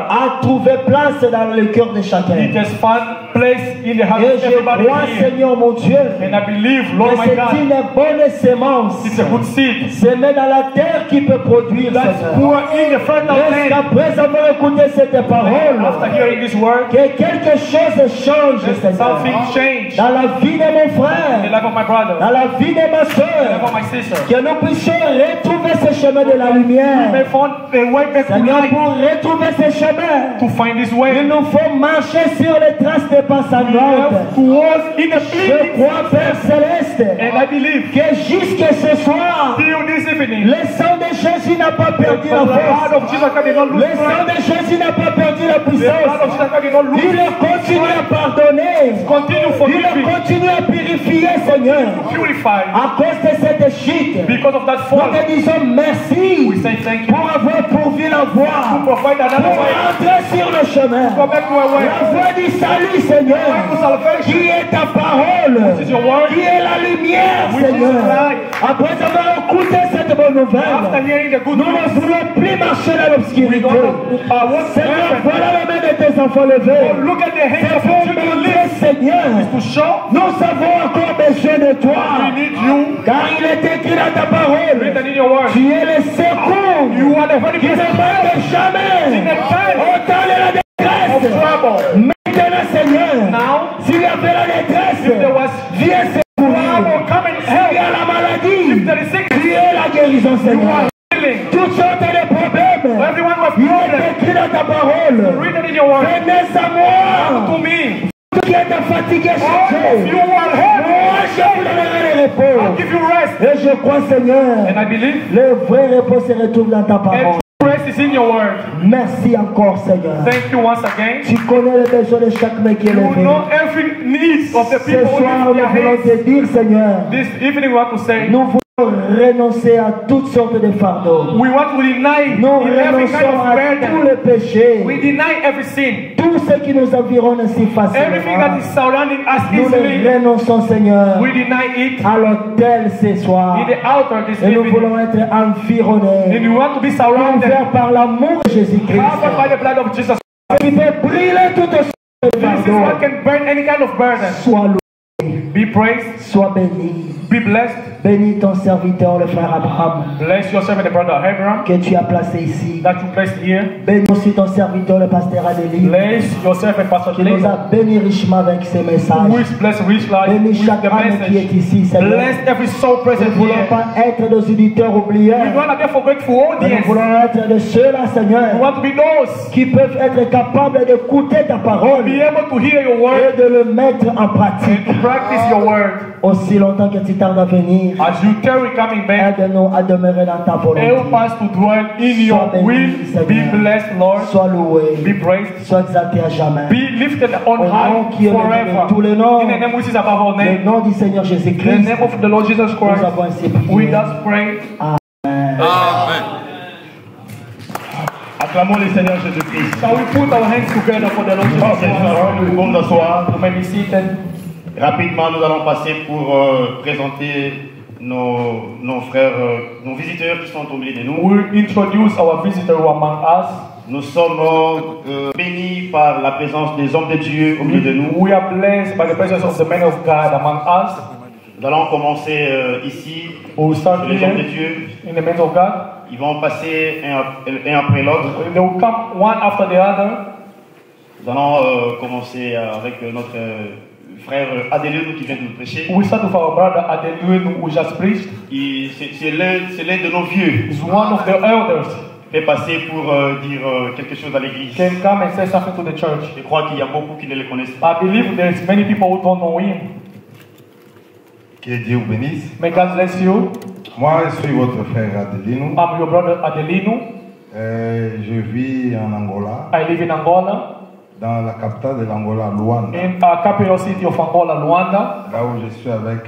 a trouvé place dans le cœur de chacun. It has found place in the heart Et of je everybody crois, here. Seigneur mon Dieu, And I believe, Lord que my c'est God, une bonne sémence it's a good seed. semée dans la terre qui peut produire, That's Seigneur. poor in the fertile land. Après avoir écouté cette parole, After hearing this word, que quelque chose change, Seigneur, something changed dans la vie de mon in the frère, life of my brother, dans la vie de ma in the life soeur, of my sister. que nous puissions retrouver ce chemin de la May lumière. find a way back to Seigneur, life, pour retrouver ce chemin, to find this il way. nous faut marcher sur les traces des pas sanglantes. To walk in the Je bleeding. crois, Père Céleste, And I believe, que jusque ce soir, till this evening, le sang de Jésus n'a pas perdu the la blood force. of Jesus Christ did not lose Le sang strength. de Jésus n'a pas perdu la The blood of puissance. Jesus Christ did not lose Il continue à pardonner. Continue Il forgiving, continue à purifier, Seigneur. purify. À cause de cette chute, Because of that nous fall, te disons merci we say thank you. pour avoir pourvu la To voie, provide another pour way. entrer sur le chemin. Go back to our way. La voie du salut, Seigneur, To salvation. qui est ta parole, This is your word. qui est la lumière, Which is Seigneur. light. Après avoir écouté cette bonne After nouvelle, hearing the good nous ne news, voulons plus marcher dans we l'obscurité. don't Seigneur, want voilà la main de tes enfants levés. look at the hands C'est of pour your children montrer, Seigneur, to show nous avons encore besoin de we toi. need you. Car il est écrit dans ta parole, Written in your word. tu es le secours You are the very qui ne best manque jamais. in the time Au temps de la of détresse. trouble. Maintenant, Seigneur, Now, s'il y avait la détresse, if there was viens secourir. trouble, come and S'il y help. a la maladie, If there is sickness, tu es la guérison, you Seigneur. are healing. Toutes sortes de problèmes, Everyone was il problem. est écrit dans ta parole. Written in your word. Venez à moi, To me, tout qui est fatigué, all of chargé. you are heavy. Moi, je vous donnerai le I'll repos. give you rest. Et je crois, Seigneur, And I believe le vrai repos se retrouve dans ta parole. and rest is in your word. Merci encore, Seigneur. Thank you once again. Tu connais les besoins de chaque mec qui est You levé. know every need of the Ce people who soir, lift nous their voulons hands. te dire, Seigneur, This evening we want to say, nous voulons renoncer à toutes sortes de fardeaux. we want to deny Nous in every kind renonçons of à tous burden. les péchés, We deny every sin. tout ce qui nous environne si Everything that facilement. is surrounding us Nous easily, les renonçons, Seigneur, we deny it à l'autel ce soir. in the altar this Et nous evening. voulons être environnés, And we want to be surrounded, couverts par l'amour de Jésus-Christ, covered by the blood of Jesus. qui fait brûler toutes sortes de This is fardeaux. what can burn any kind of burden. Sois loué, Be praised, sois béni. be blessed. Bénis ton serviteur, le frère Abraham, Bless yourself and the brother Abraham que tu as placé ici. that you placed here. Bénis aussi ton serviteur, le pasteur Adélie, Bless yourself and Pastor qui nous Clay, a bénis richement avec ses messages. who is blessed rich life Bénis with chaque the âme qui est message. ici, Seigneur. Bless every soul Nous present ne voulons here. pas être des auditeurs oubliés, We don't have for grateful mais nous audience. voulons être de ceux-là, We Seigneur, want to be those qui peuvent être capables d'écouter ta parole be able to hear your word et de le mettre en pratique. and to practice your word. Aussi longtemps que tu tardes à venir, As you tarry coming back, aide-nous à demeurer dans ta volonté. help us to dwell in your will. Be blessed, Lord. Sois loué, Be praised. sois exalté à jamais. Be lifted on Au nom high qui est le nom de forever. tous les noms. In the name which is above all Le name. nom du Seigneur In the Jésus-Christ, name of the Lord Jesus nous Christ. avons ainsi We prié. just pray. Acclamons le Seigneur Jésus-Christ. Shall we put our hands together for the Lord Jesus Ok, Christ? nous pouvons nous asseoir. You may be seated. Rapidement, nous allons passer pour présenter nos frères, nos visiteurs qui sont au milieu de nous. We'll introduce our visitor who are among us. Nous sommes bénis par la présence des hommes de Dieu au milieu de nous. We are blessed by the presence of the men of God among us. Nous allons commencer ici, We'll start les hommes de here Dieu. in the men of God. Ils vont passer un après l'autre. They will come one after the other. Nous allons commencer avec notre frère Adélène qui vient de nous prêcher. We start with our brother Adeluenu who just preached. C'est l'un de nos vieux. He's one of the elders. Il est passé pour dire quelque chose à l'église. Can come and say something to the church. Je crois qu'il y a beaucoup qui ne le connaissent pas. I believe there's many people who don't know him. Que Dieu vous bénisse. May God bless you. Moi, je suis votre frère Adelino. I'm your brother Adelino. Je vis en Angola, I live in Angola, dans la capitale de l'Angola, Luanda, in a capital city of Angola, Luanda, là où je suis avec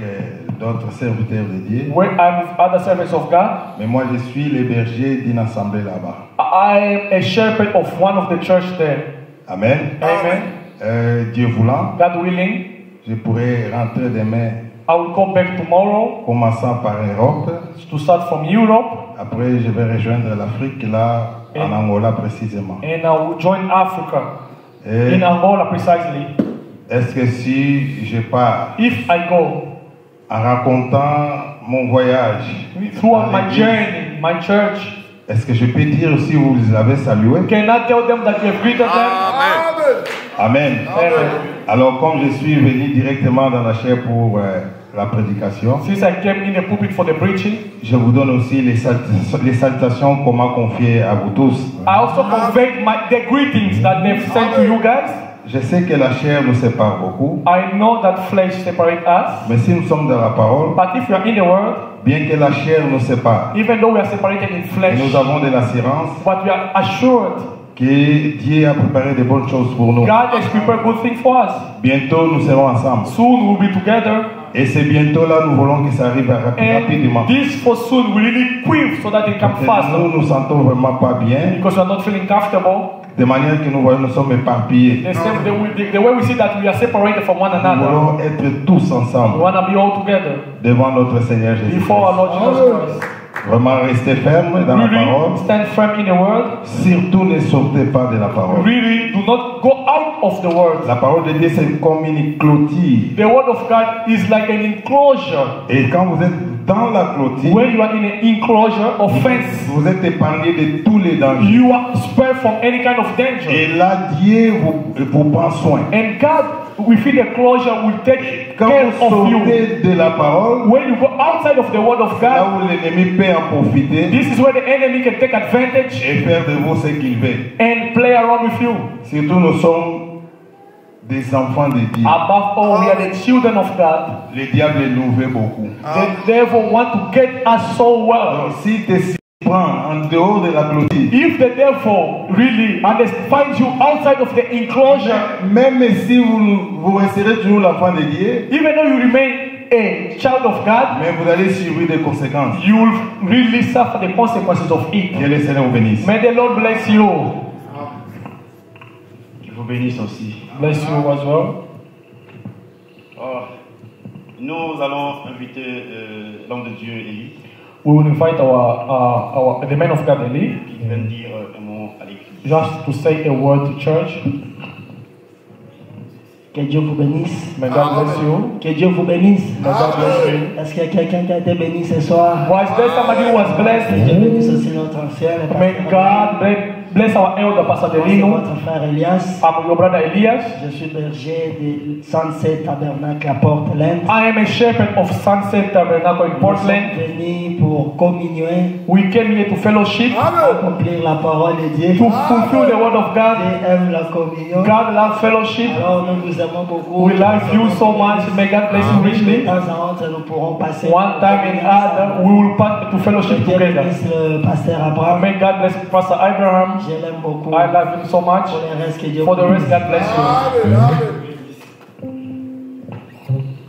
d'autres serviteurs de Dieu. where I'm with other servants of God. Mais moi, je suis le berger d'une assemblée là-bas. I am a shepherd of one of the church there. Amen. Amen. Dieu voulant, God willing, je pourrai rentrer demain, I will come back tomorrow commençant par Europe. to start from Europe. Après, je vais rejoindre l'Afrique, là en Angola précisément. And we joined Africa. Et In Angola precisely. est-ce que si je pars If I go en racontant mon voyage throughout à my l'église, journey, my church, est-ce que je peux dire si vous les avez salués? can I tell them that you have greeted them? Amen. Amen. Alors comme je suis venu directement dans la chair pour la prédication, Since I came in the pulpit for the preaching, je vous donne aussi les salutations qu'on m'a confiées à vous tous. I also conveyed the greetings that they've sent to you guys. Je sais que la chair nous sépare beaucoup, I know that flesh separates us, mais si nous sommes dans la parole, but if we are in the world, bien que la chair nous sépare, even though we are separated in flesh, nous avons de l'assurance but we are assured que Dieu a préparé de bonnes choses pour nous. God has prepared good things for us. Bientôt nous serons ensemble. Soon we'll be together, Et c'est bientôt là, nous voulons que ça arrive rapidement. and this for soon will really quick so that it comes Nous faster. nous sentons vraiment pas bien, Because we are not feeling comfortable. de manière que nous voyons, nous sommes éparpillés. The way we see that we are separated from one Nous another, voulons être tous we ensemble want to be all together devant notre Seigneur Jésus. before our Lord Jesus Christ. Vraiment rester ferme dans la parole. Really stand firm in the word. Surtout ne sortez pas de la parole. Really do not go out of the word. La parole de Dieu c'est comme une clôture. The word of God is like an enclosure. Et quand vous êtes dans la clôture, When you are in an enclosure or fence, vous êtes épargné de tous les dangers. you are spared from any kind of danger. Et là, Dieu vous prend soin. And God, within the closure, will take Quand care vous of you. sortez de la parole, When you go outside of the word of là God, où l'ennemi peut en profiter this is where the enemy can take advantage et faire de vous ce qu'il veut. and play around with you. Surtout, nous sommes des enfants de Dieu. Above all, we are the children of God. Le diable nous veut beaucoup. The devil want to get us so well. Alors, si tu prends en dehors de la clôture, If the devil really finds you outside of the enclosure, même si vous resterez toujours l'enfant de Dieu, even though you remain a child of God, mais vous allez subir des conséquences. you will really suffer the consequences of it. Que le Seigneur vous bénisse. May the Lord bless you. Qu'il vous bénisse aussi. Bless you as well. Nous allons inviter l'homme de Dieu, Élie, We will invite the man of God, Eli, qui vient dire un mot à l'église. just to say a word to church. Que Dieu vous bénisse. May God bless you. Que Dieu vous bénisse. May God bless you. Est-ce qu'il y a quelqu'un qui a été béni ce soir? Was there somebody who was Que blessed? Dieu bénisse aussi notre ancien. le May pasteur God bless our elder Pastor Elias. C'est Delino. votre frère Elias. I'm your brother Elias. Je suis berger du Sunset Tabernacle à Portland. I am a shepherd of Sunset Tabernacle in Nous sommes Portland. venus pour communier, We came here to fellowship, accomplir la parole de Dieu. to fulfill the word of God. Dieu aime la communion. God loves fellowship. Alors nous vous aimons beaucoup. We love you so much. May God bless you De richly. temps en temps, nous pourrons passer. One time and other, we will pass to Que fellowship Dieu together. bénisse le pasteur Abraham. May God bless Pastor Abraham. Je l'aime beaucoup. I love him so much. Pour le reste, que Dieu For the vous rest, bénisse. God bless you.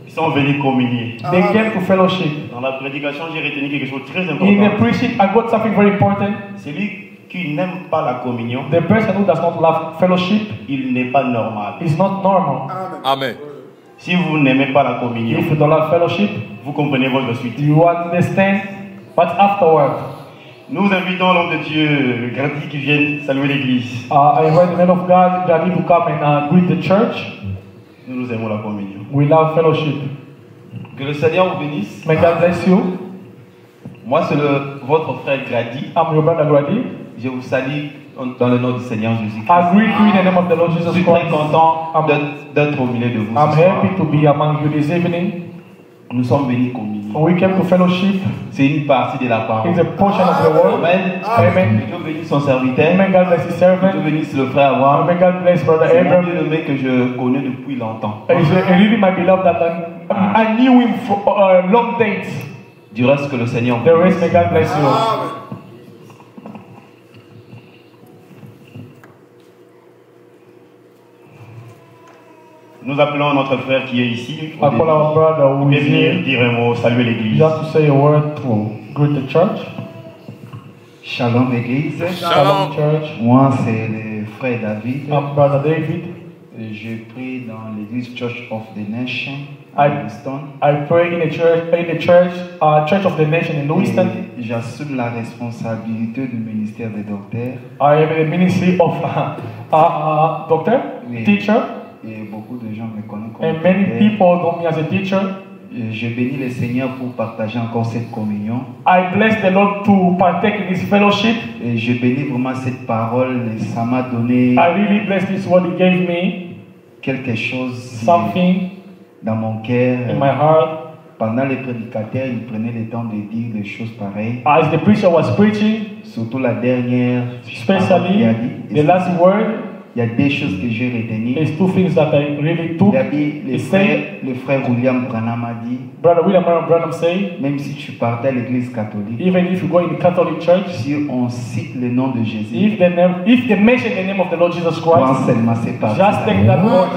Ils sont venus communier. They came to fellowship. Dans la prédication, j'ai retenu quelque chose de très In the important. preaching, I got something very important. Celui qui n'aime pas la communion, The person who does not love fellowship il n'est pas normal. is not normal. Amen. Si vous n'aimez pas la communion, If you don't love fellowship, vous comprenez votre suite. you understand. But afterward, Nous invitons l'homme de Dieu, Grady, qui vienne saluer l'église. I heard the man of God ready to come and greet the church. Nous aimons la communion. We love fellowship. Que le Seigneur vous bénisse. May God bless you. Moi, c'est votre frère Grady. I'm your brother Grady. Je vous salue dans le nom du Seigneur Jésus-Christ. I greet you in the name of the Lord Je Jesus suis très Christ. content d'être au milieu de vous. I'm ce soir. happy to be among you this evening. Nous sommes venus communier. We came to fellowship. C'est une partie de la parole. It's a portion of the word. Amen. Amen. Que Dieu bénisse son serviteur. May God bless his Que servant. Dieu bénisse le frère Abraham. May God bless Brother C'est mon Abraham. bien-aimé que je connais depuis longtemps. He's really my beloved that I knew him for long dates. Du reste, que le Seigneur The vous rest, may bénisse. God bless you. Nous appelons notre frère qui est ici I call our brother who pour is venir here dire un mot, saluer l'église. just to say a word to greet the church. Shalom Église. Shalom Church. Moi, c'est le frère David. I'm Brother David. Je prie dans l'église Church of the Nation à Lewiston. I pray in the Church of the Nation in Lewiston. J'assume la responsabilité du ministère des docteurs. I have a ministry of doctor, teacher, Et beaucoup de gens me connaissent comme and many docteur. people know me as a teacher. Je bénis le Seigneur pour partager encore cette communion. I bless the Lord to partake in this fellowship. Et je bénis vraiment cette parole. Et ça m'a donné I really bless this word He gave me, quelque chose something dans mon cœur. in my heart. Pendant les prédicateurs, ils prenaient le temps de dire des choses pareilles. As the preacher was preaching, Surtout la dernière parole especially qu'il a dit. the last word, Il y a des choses que j'ai retenues. is two things that I really took. Il a dit, le frère William Branham a dit, Brother William Branham say, même si tu partais à l'église catholique, even if you go in the Catholic Church, si on cite le nom de Jésus, if they mention the name of the Lord Jesus prends Christ, seulement ces parties. just take that word.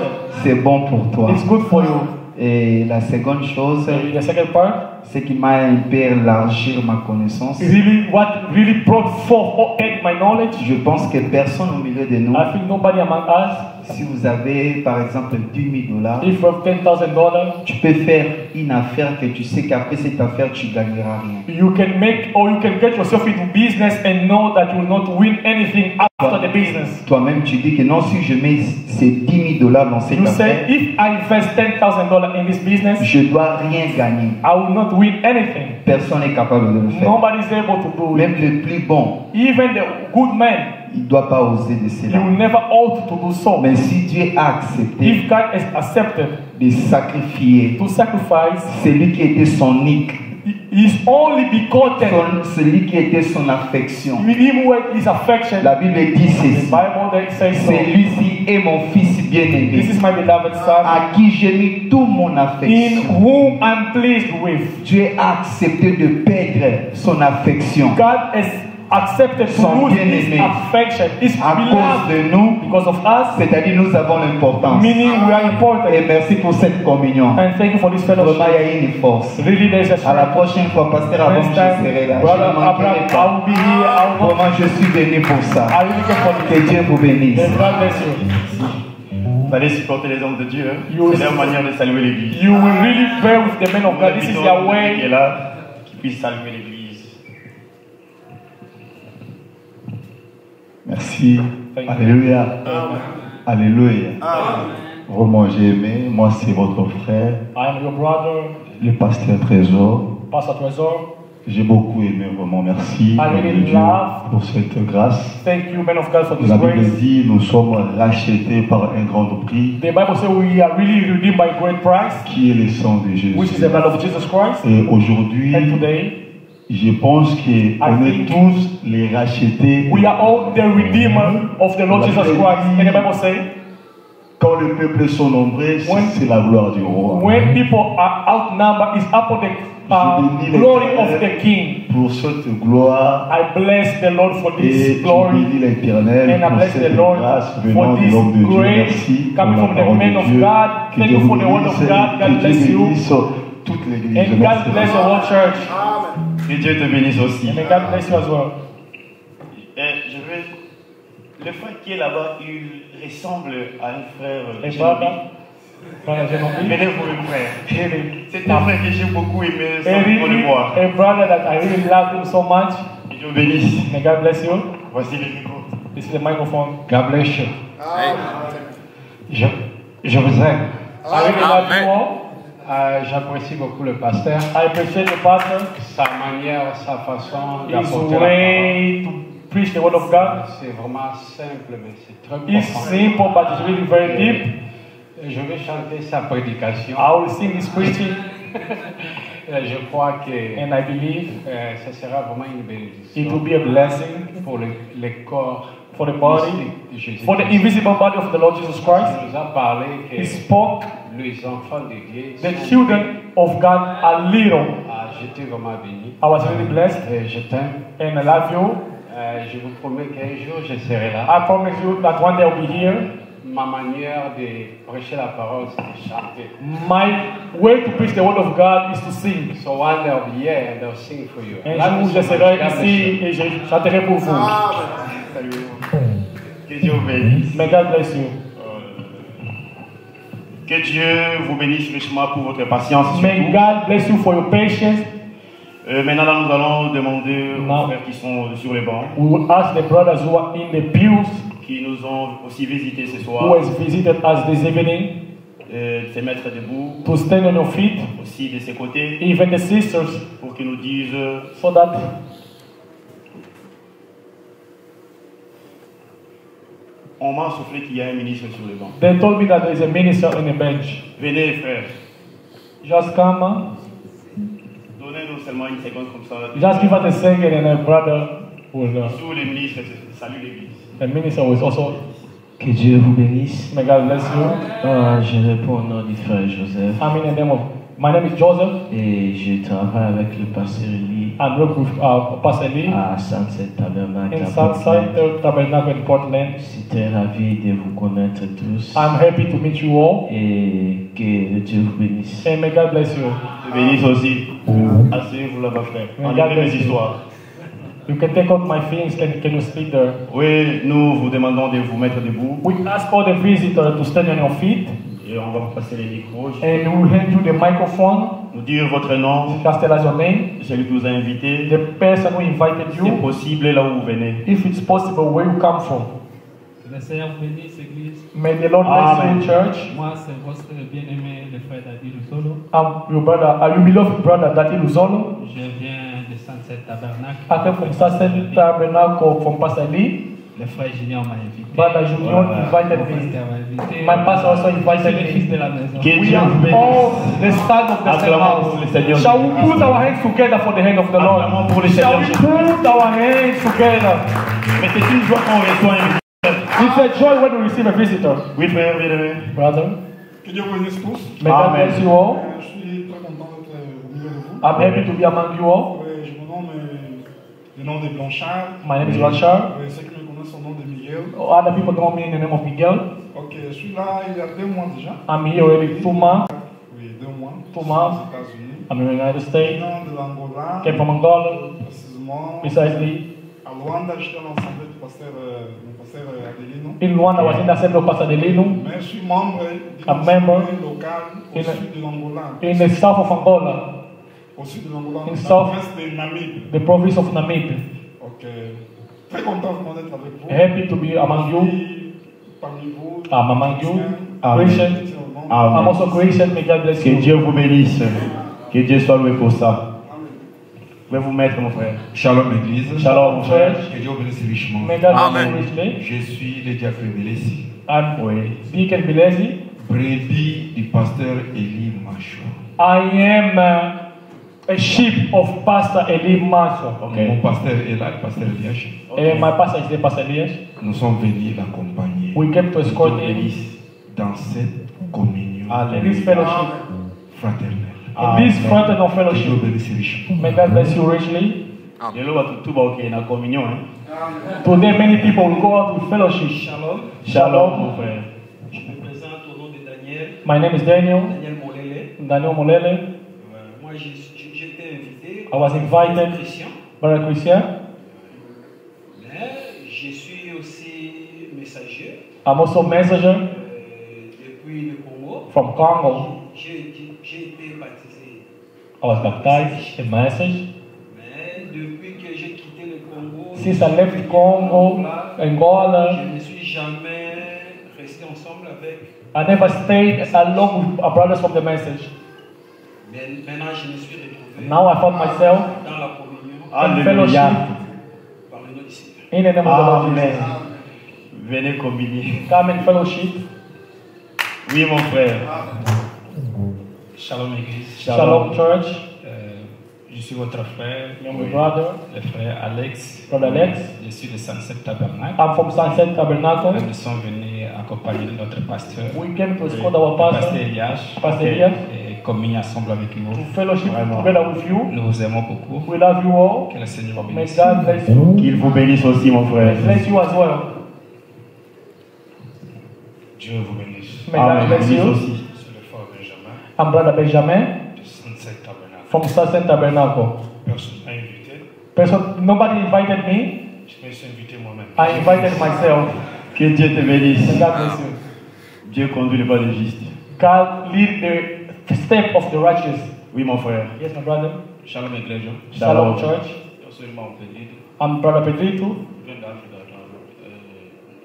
C'est bon pour toi. It's good for you. Et la seconde chose, The second part, c'est qui m'a un peu élargi ma connaissance. what really brought forth or added my knowledge. Je pense que personne au milieu de nous, I think nobody among us, si vous avez par exemple $10,000, if you have $10,000, tu peux faire une affaire que tu sais qu'après cette affaire tu gagneras rien. you can make or you can get yourself into business and know that you will not win anything after the business. Toi-même tu dis que non, si je mets ces $10,000 dans cette You affaire, say, if I invest $10,000 in this business, je dois rien gagner. I will not win anything. Personne n'est capable de le faire. Nobody is able to do Même it. le plus bon, Even the good man, il ne doit pas oser de you cela. will never ought to do so. Mais si Dieu a accepté If God is accepted de sacrifier to sacrifice, celui qui était son nick, His only begotten, celui qui était son affection. him with his affection. La Bible dit The ceci. Bible that says so. Celui-ci est mon fils bien-aimé, This is my beloved son, à qui j'ai mis tout mon in affection. whom I'm pleased with. Dieu a accepté de perdre son affection God has accepted to Son lose his bien-aimé. affection, his à cause beloved, de nous, because of us, c'est-à-dire nous avons l'importance. meaning we are important. Et merci pour cette communion. And thank you for this Vraiment, fellowship. il y a une force. Really, there's a À la strength. prochaine fois, pasteur, avant que Next je time, serai là, brother je ne manquerai Abraham, I pas. will be here. I will not. Vraiment, je suis venu pour ça. I really came for Que this. Dieu vous bénisse. And God bless you. Fallait supporter les hommes de Dieu. Hein. You- C'est leur manière de saluer l'église. You will really bear with the men of God. This is their Qui est way. là, qui puisse saluer l'église. Merci. Thank you. Alléluia. Alléluia. Vraiment, j'ai aimé. Moi, c'est votre frère, I am your brother, le pasteur Trésor. Pastor Trésor. J'ai beaucoup aimé, vraiment. Merci I really de Dieu love- pour cette grâce. Thank you, men of God, for this La Bible grace. dit, nous sommes rachetés par un grand prix, The Bible says we are really redeemed by great price, qui est le sang de Jésus. which is the blood of Jesus Christ. Et aujourd'hui, And today, je pense qu'on est tous les rachetés. we are all the redeemer of the Lord Jesus Christ. And the Bible says, Quand le peuple est nombreux, c'est la gloire du roi. when people are outnumbered, it's upon the glory of the King. Pour cette gloire, I bless the Lord for et this je glory. bénis l'Éternel And I pour bless the cette Lord grâce venant for de this l'homme de Dieu. grace Merci pour coming la from the parole man de of Dieu. God. Que Thank Dieu you for vous the word of bénisse, God. God que bless Dieu you. bénisse toute l'Église. And God Merci. bless the whole church. Que Dieu te bénisse aussi. And may God bless you as well. Le frère qui est là-bas, il ressemble à un frère. Et Génobi. brother, Venez vous le frère. really, C'est un frère que j'ai beaucoup aimé sans pour le voir. a brother that I really love him so much. Que Dieu bénisse. May God bless you. Voici le micro. This is the microphone. God bless you. Je vous aime. I really love you all. J'apprécie beaucoup le pasteur, I appreciate the pastor, sa manière, sa façon his d'apporter la parole. way to preach the word of God. C'est vraiment simple, mais c'est très It's profond. simple, but it's really very deep. Je vais chanter sa prédication. I will sing his preaching, Je crois que and I believe ce sera vraiment une it will bénédiction be a blessing pour le corps for the body, mystique de Jésus. for the invisible body of the Lord Jesus Christ. Il nous a parlé He que spoke, les enfants de Dieu the sont children of God are little. J'étais vraiment béni. I was really blessed, Je t'aime. and I love you. Je vous promets qu'un jour je serai là. I promise you that one day I'll be here. Ma manière de prêcher la parole, c'est de chanter. My way to preach the word of God is to sing. So one day I'll be here and I'll sing for you. Un jour, je serai ici et je chanterai pour vous. Salut. Que Dieu vous bénisse. May God bless you. Que Dieu vous bénisse richement pour votre patience. May God bless you for your patience. Maintenant, là, nous allons demander aux frères qui sont sur les bancs, We will ask the brothers who are in the pews, qui nous ont aussi visités ce who soir, has visited us this evening, de se mettre debout, to stand on your feet, aussi de ses côtés, even the sisters, pour qu'ils nous disent so that on m'a soufflé qu'il y a un ministre sur les bancs. they told me that there is a minister on the bench. Venez, frères, Just come, donnez-nous seulement une seconde comme ça. just give us a second, and a brother will. Tous les ministres saluent l'église. The minister was also. Que Dieu vous bénisse. May God bless you. Je réponds au nom du frère Joseph. I'm in the name of. My name is Joseph. Et je travaille avec le pasteur Eli I'm working with Pastor Lee à Sunset Tabernacle. in à Portland. Southside Tabernacle in Portland. Je suis très ravi de vous connaître tous. I'm happy to meet you all, Et que Dieu vous bénisse. and may God bless you. Je bénisse aussi. Asseyez-vous là-bas, frère. Enlevez mes histoires. You can take out my things. Can you speak there? Oui, nous vous demandons de vous mettre debout. We ask all the visitors to stand on your feet, Et on va vous passer les micros. and we will hand you the microphone. Nous dire votre nom, Just tell us your name, celui qui vous a invité. the person who invited C'est you, possible là où vous venez. if it's possible, where you come from. Que le Seigneur vous bénisse, Église. May the Lord bless Amen. you, church. Moi, c'est votre bien-aimé, le frère David Lusolo. Your brother, your beloved brother, Dati Luzolo. Je viens de Sunset Tabernacle. I come from Sunset Tabernacle from Pastor Lee. Le frère Junior m'a invité. Brother Junior invited Mon me. pasteur m'a invité. My pastor also C'est invited les fils me. de la maison. Que We Dieu are vous bénisse. all the sons of the same Acclamons pour le house. Seigneur. Shall we put our hands together for the hand of the Lord? Acclamons pour le Shall Seigneur we Jésus. put our hands together? Mais c'est une joie quand on reçoit un It's a joy when we receive a visitor. Oui, frère, bien-aimé. Brother, Que Dieu vous bénisse tous. may God Amen. bless you all. Je suis très content d'être au milieu de vous. I'm happy to be among you all. Oui, je me nomme le nom de Blanchard. My name is Rashard. Oui, ceux qui me connaissent au nom de Miguel. Other people know me in the name of Miguel. Ok, je suis là il y a 2 mois déjà. I'm here already 2 months. Oui, 2 mois. 2 months. Aux États-Unis. I'm in the United States. Venant de l'Angola, Came from Angola, précisément. precisely. À Luanda, j'étais dans l'assemblée du pasteur Adelino. In Rwanda, I was in the assembly of Pastor Delino. Mais je suis membre A d'une member assemblée locale au in a- sud de l'Angola. In the south of Angola, Au sud de l'Angola, in dans la south- province de Namib. the province of Namib. Ok. Très content vraiment d'être avec vous. Happy to be among you. Parmi vous. I'm among you. Amen. Christian. I'm Amen. also Christian. May God bless Que you. Dieu vous bénisse. Que Dieu soit loué pour ça. Vous pouvez vous mettre, mon frère. Shalom Église. Shalom, mon frère. Que Dieu vous bénisse richement. May God bless you richly. Je suis le diacre Belesi, I'm Oui. Deacon Bilezi. brebis du pasteur Eli Macho. I am a sheep of Pastor Eli Maso. Mon pasteur est là, le pasteur Eliash. And my pastor is the Pastor Elias. Nous sommes venus l'accompagner We came to escort him dans cette communion in this fellowship, fraternelle. in this fraternal Que Dieu fellowship. vous bénisse richement. May God bless you richly. Je le vois tout bas, ok, la communion. Hein. Today, many people will go out with fellowship. Shalom. Shalom, mon frère. Je me présente au nom de Daniel. My name is Daniel Molele. Molele. Moi, j'ai été invité. I was invited. Christian. Brother Christian. Mais je suis aussi messager I'm also messenger depuis le Congo. from Congo. J'ai été baptisé. I was baptized in message. Mais depuis que j'ai quitté le Congo, Since I left Congo, Angola, je ne suis jamais resté ensemble avec. I never stayed along with our brothers from the message. Mais maintenant, je me suis retrouvé Now I found myself dans la communion in Alléluia. fellowship par le nom du Seigneur. in the name of the Lord Amen. Jesus. Venez communier. Come in fellowship. Oui, mon frère. Shalom Église. Shalom Church. Je suis votre frère, My brother, le frère Alex. Brother Alex. Je suis de Sunset Tabernacle. I'm from Sunset Tabernacle. Nous sommes venus accompagner notre pasteur, We came to escort our pastor, pasteur Elias, Pastor Elias, et communier ensemble avec to vous. fellowship together with you. Nous vous aimons beaucoup. We love you all. Que le Seigneur vous May bénisse. God bless you. Qu'il vous bénisse aussi, mon frère. Bless you as well. Dieu vous bénisse. May God Amen. bless Bénisse you. aussi. C'est le frère Benjamin I'm Brother Benjamin de Sunset Tabernacle. from Sunset Tabernacle. Personne n'a invité. Nobody invited me. Je me suis invité moi-même. I invited myself. Que Dieu te bénisse. May God bless you. Dieu conduit le pas des justes. God lead the step of the righteous. Oui, mon frère. Yes, my brother. Shalom, Igreja. Shalom, church. Eu sou irmão Pedrito. I'm Brother Pedrito. Venho da África,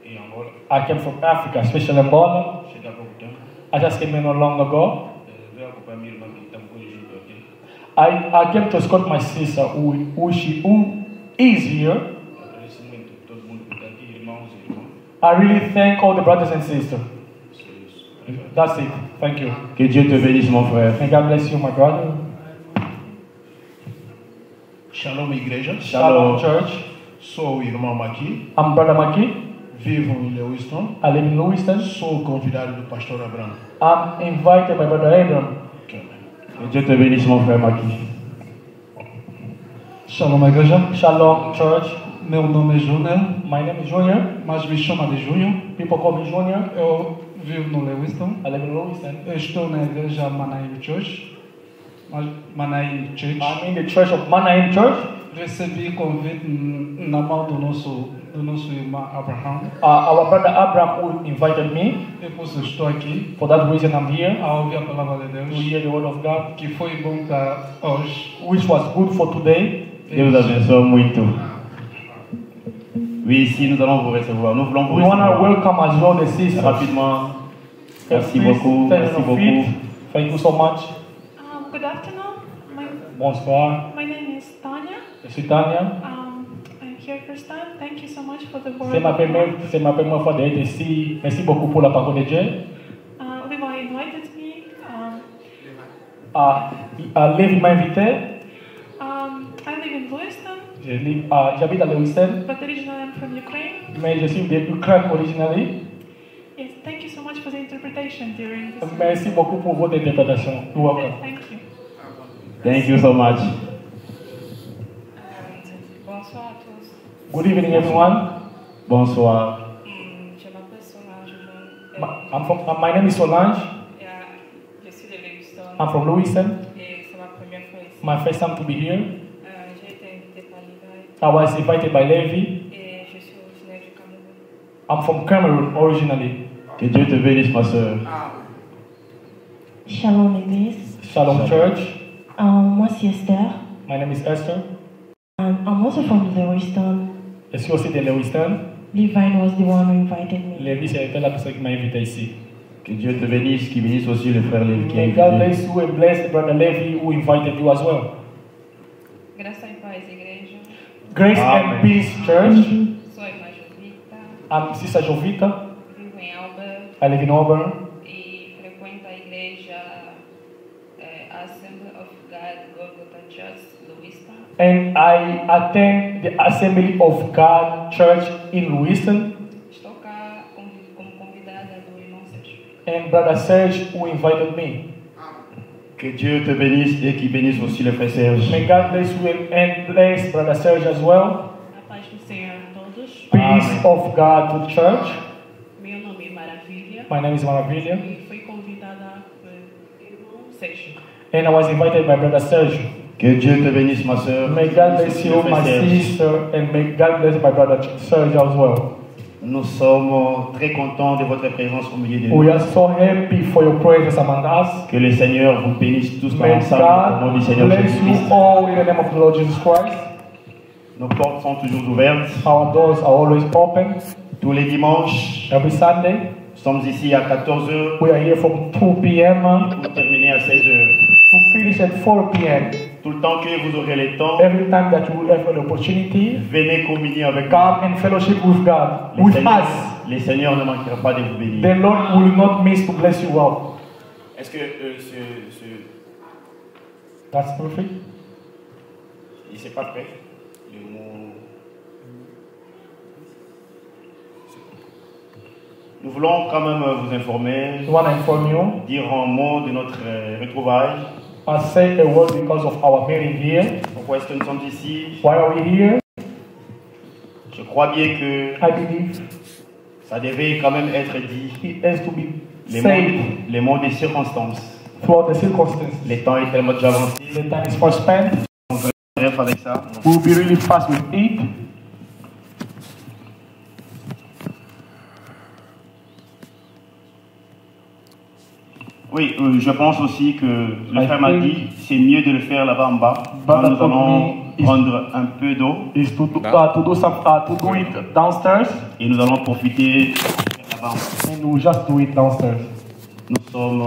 em Angola. I came from Africa, especially Angola. Cheguei há pouco tempo. I just came in not long ago. Veio acompanhar minha irmã que estamos juntos aqui. I came to escort my sister who is here. Agradeço muito a todo mundo que está aqui, irmãos e irmãs. I really thank all the brothers and sisters. That's it. Thank you. Que Dieu te bénisse, mon frère. May God bless you, my brother. Shalom, igreja. Shalom, church. Sou o irmão Maqui. I'm Brother Maki. Vivo em Lewiston. I live in Lewiston. Sou o convidado do pastor Abraham. I'm invited by Brother Abraham. Que Dieu te bénisse, mon frère Maki. Shalom, igreja. Shalom, church. Meu nome é Júnior. My name is Junior. Mas me chama de Júnior. People call me Junior. Eu vivo no Lewiston. I live in Lewiston. Eu estou na igreja Manaim Church. Manaim Church. I'm in the church of Manaim Church. Recebi convite na mão do nosso irmão Abraham. Our brother Abraham who invited me. E por isso estou aqui. For that reason I'm here. A ouvir a palavra de Deus. To hear the word of God. Que foi bom para hoje. Which was good for today. Deus abençoe muito. Oui, ici nous allons vous recevoir. Nous voulons vous We want to recevoir. welcome as well the sisters. Rapidement. Merci Please beaucoup. stand Merci on your beaucoup. feet. Thank you so much. Good afternoon. Bonsoir. My name is Tanya. Je suis Tanya. I'm here first time. Thank you so much for the word. C'est ma première fois d'être ici. Merci beaucoup pour la parole de Dieu. Levi invited me. Levi m'a invité. I live in Lewiston. J'habite à Lewiston. But originally I'm from Ukraine. Mais je suis de Ukraine originally. Yes, thank you so much for the interpretation during this. Merci beaucoup pour votre interprétation. You're welcome. Thank you. Thank you so much. Bonsoir à tous. Good evening, everyone. Bonsoir. Je m'appelle Solange. My name is Solange. Je suis de Lewiston. I'm from Lewiston. Et c'est ma première fois ici. My first time to be here. J'ai été invité par Levi. I was invited by Levi. Et je suis originaire du Cameroun. I'm from Cameroon originally. Que Dieu te bénisse, ma soeur. Shalom Église. Shalom Church. Moi c'est Esther. My name is Esther. I'm also from Lewiston. Je suis aussi de Lewiston. Levine was the one who invited me. Levi, c'est la personne qui m'a invité ici. Que Dieu te bénisse, qui bénisse aussi le frère Lévi qui a May God invité. bless you and bless brother Levi who invited you as well. Graça e paz, igreja. Grace and peace, church. Sou irmã Jovita. I'm Sister Jovita. Vivo em Auburn. I live in Auburn. E frequento a igreja Assembly of God Golgotha Church, Lewiston. And I attend the Assembly of God Church in Lewiston. Estou cá como convidada do irmão Sérgio. And brother Serge who invited me. Que Dieu te bénisse et qui bénisse aussi le frère Serge. May God bless you and bless brother Serge as well. A paz do Senhor a todos. Peace of God to church. Meu nome é Maravilha. My name is Maravilha. E fui convidada pelo irmão Sérgio. And I was invited by brother Serge. Que Dieu te bénisse, ma soeur. May God bless you, my sister, and may God bless my brother Serge as well. Nous sommes très contents de votre présence au milieu de nous. We are so happy for your presence among us. Que le Seigneur vous bénisse tous May ensemble au nom du God Seigneur bless Jésus-Christ. you all in the name of the Lord Jesus Christ. Nos portes sont toujours ouvertes. Our doors are always open. Tous les dimanches, Every Sunday, nous sommes ici à 14h we are here from 2 p.m. pour terminer à 16h. to finish at 4 p.m. Tout le temps que vous aurez le temps, Every time that you will have an opportunity, venez communier avec nous. come and fellowship with God, with us. Le Seigneur ne manquera pas de vous bénir. The Lord will not miss to bless you all. Est-ce que That's perfect. il s'est pas prêt? Le mot. Nous voulons quand même vous informer, We want to inform you. dire un mot de notre retrouvaille. I'll say a word because of our meeting here. Pourquoi est-ce que nous sommes ici? Why are we here? Je crois bien que I believe ça devait quand même être dit. it has to be said Les mots des circonstances. throughout the circumstances. Le temps est tellement déjà avancé. The time is far spent. On va bref avec ça. We'll be really fast with it. Oui, je pense aussi que le frère m'a dit c'est mieux de le faire là-bas en bas. Quand nous allons prendre un peu d'eau. To do it downstairs. Et nous allons profiter là-bas en bas. And we'll just do it downstairs. Nous sommes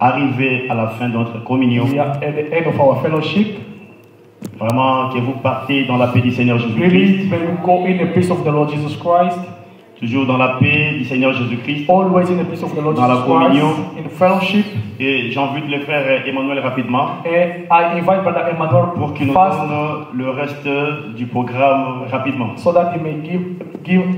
arrivés à la fin de notre communion. We are at the end of our fellowship. Vraiment que vous partez dans la paix du Seigneur Jésus-Christ. Really, may we go in the peace of the Lord Jesus Christ. Toujours dans la paix du Seigneur Jésus-Christ. Always in the peace of the Lord dans Jesus la communion. Christ. In fellowship. Et j'invite le frère Emmanuel rapidement. And I invite Brother Emmanuel pour qu'il nous donne le reste du programme rapidement. So that he may give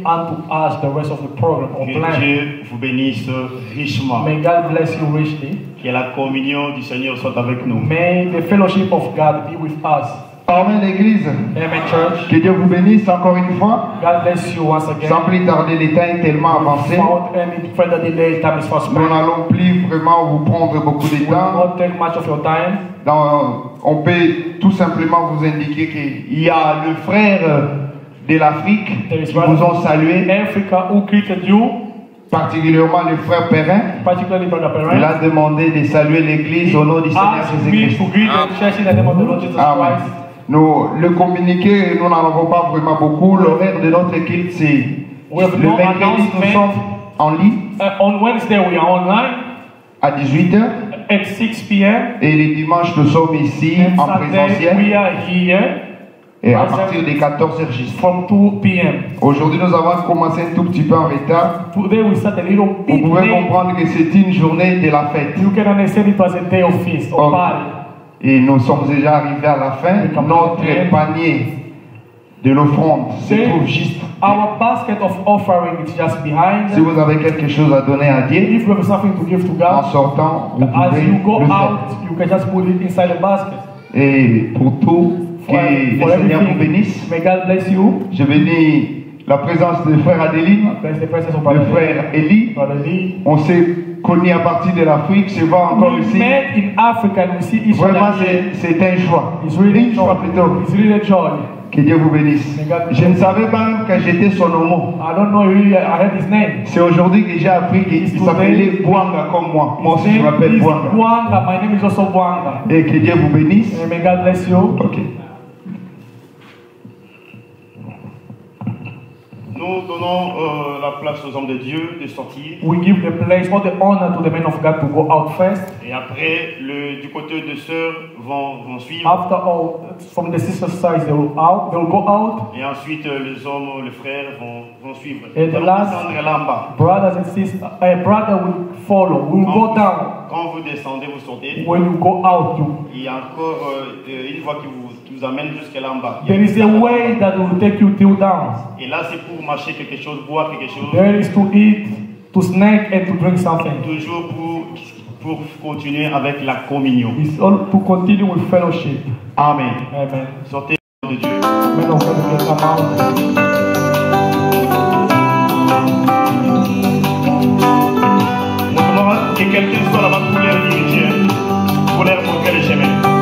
unto us the rest of the program or plan. Que Dieu vous bénisse richement. May God bless you richly. Que la communion du Seigneur soit avec nous. May the fellowship of God be with us. Amen, l'église. Amen, church. Que Dieu vous bénisse encore une fois. God bless you once again. Sans plus tarder, le temps est tellement avancé. Nous n'allons plus vraiment vous prendre beaucoup de temps. On peut tout simplement vous indiquer qu'il y a le frère de l'Afrique qui vous ont salué. Africa who greeted you. Particulièrement le frère Perrin. Il a demandé de saluer l'église au nom du Seigneur Jésus-Christ. Amen. Nous, le communiqué, nous n'en avons pas vraiment beaucoup. L'horaire de notre culte, c'est le mercredi, nous sommes en ligne. On Wednesday, we are online. À 18h. At 6 p.m. Et les dimanches, nous sommes ici en présentiel. We are here. Et à partir de 14h juste. From 2 p.m. Aujourd'hui, nous avons commencé un tout petit peu en retard. Today we start a little bit Vous pouvez comprendre que c'est une journée de la fête. You can understand it was a day of feast or party. Et nous sommes déjà arrivés à la fin. Notre panier de l'offrande se trouve juste. Our basket of offering is just behind. Si vous avez quelque chose à donner à Dieu, if you have something to give to God, en sortant, vous as pouvez you go le faire. out, you can just put it inside the basket. Et pour tout, que le Seigneur vous bénisse. May God bless you. Je bénis la présence de frère Adeline, de frère Eli. On s'est connus à partir de l'Afrique, se voit encore ici. Vraiment, c'est un choix. Une choix plutôt. Que Dieu vous bénisse. Je ne savais pas même que j'étais son homo. C'est aujourd'hui que j'ai appris qu'il s'appelait Bwanga comme moi. Moi aussi, je m'appelle Bwanga. Et que Dieu vous bénisse. May God bless you. Ok. Nous donnons la place aux hommes de Dieu de sortir. We give the place, all the honor to the men of God to go out first. Et après, du côté de sœurs vont suivre. After all, from the sister side, they will go out. Et ensuite, les hommes, les frères vont suivre. And the last brothers and sisters, a brother will follow. Will go down. Quand vous descendez, vous sortez. When you go out, il y a encore une voie qui vous amène jusqu'à là en bas. There is a way that will take you till down. Et là, c'est pour mâcher quelque chose, boire quelque chose. There is to eat, to snack and to drink something. Toujours pour continuer avec la communion. It's all to continue with fellowship. Amen. Amen. Sortez de Dieu. Men of God will come out. Que quelqu'un soit là-bas pour l'air dirigé, pour l'air pour quel chemin.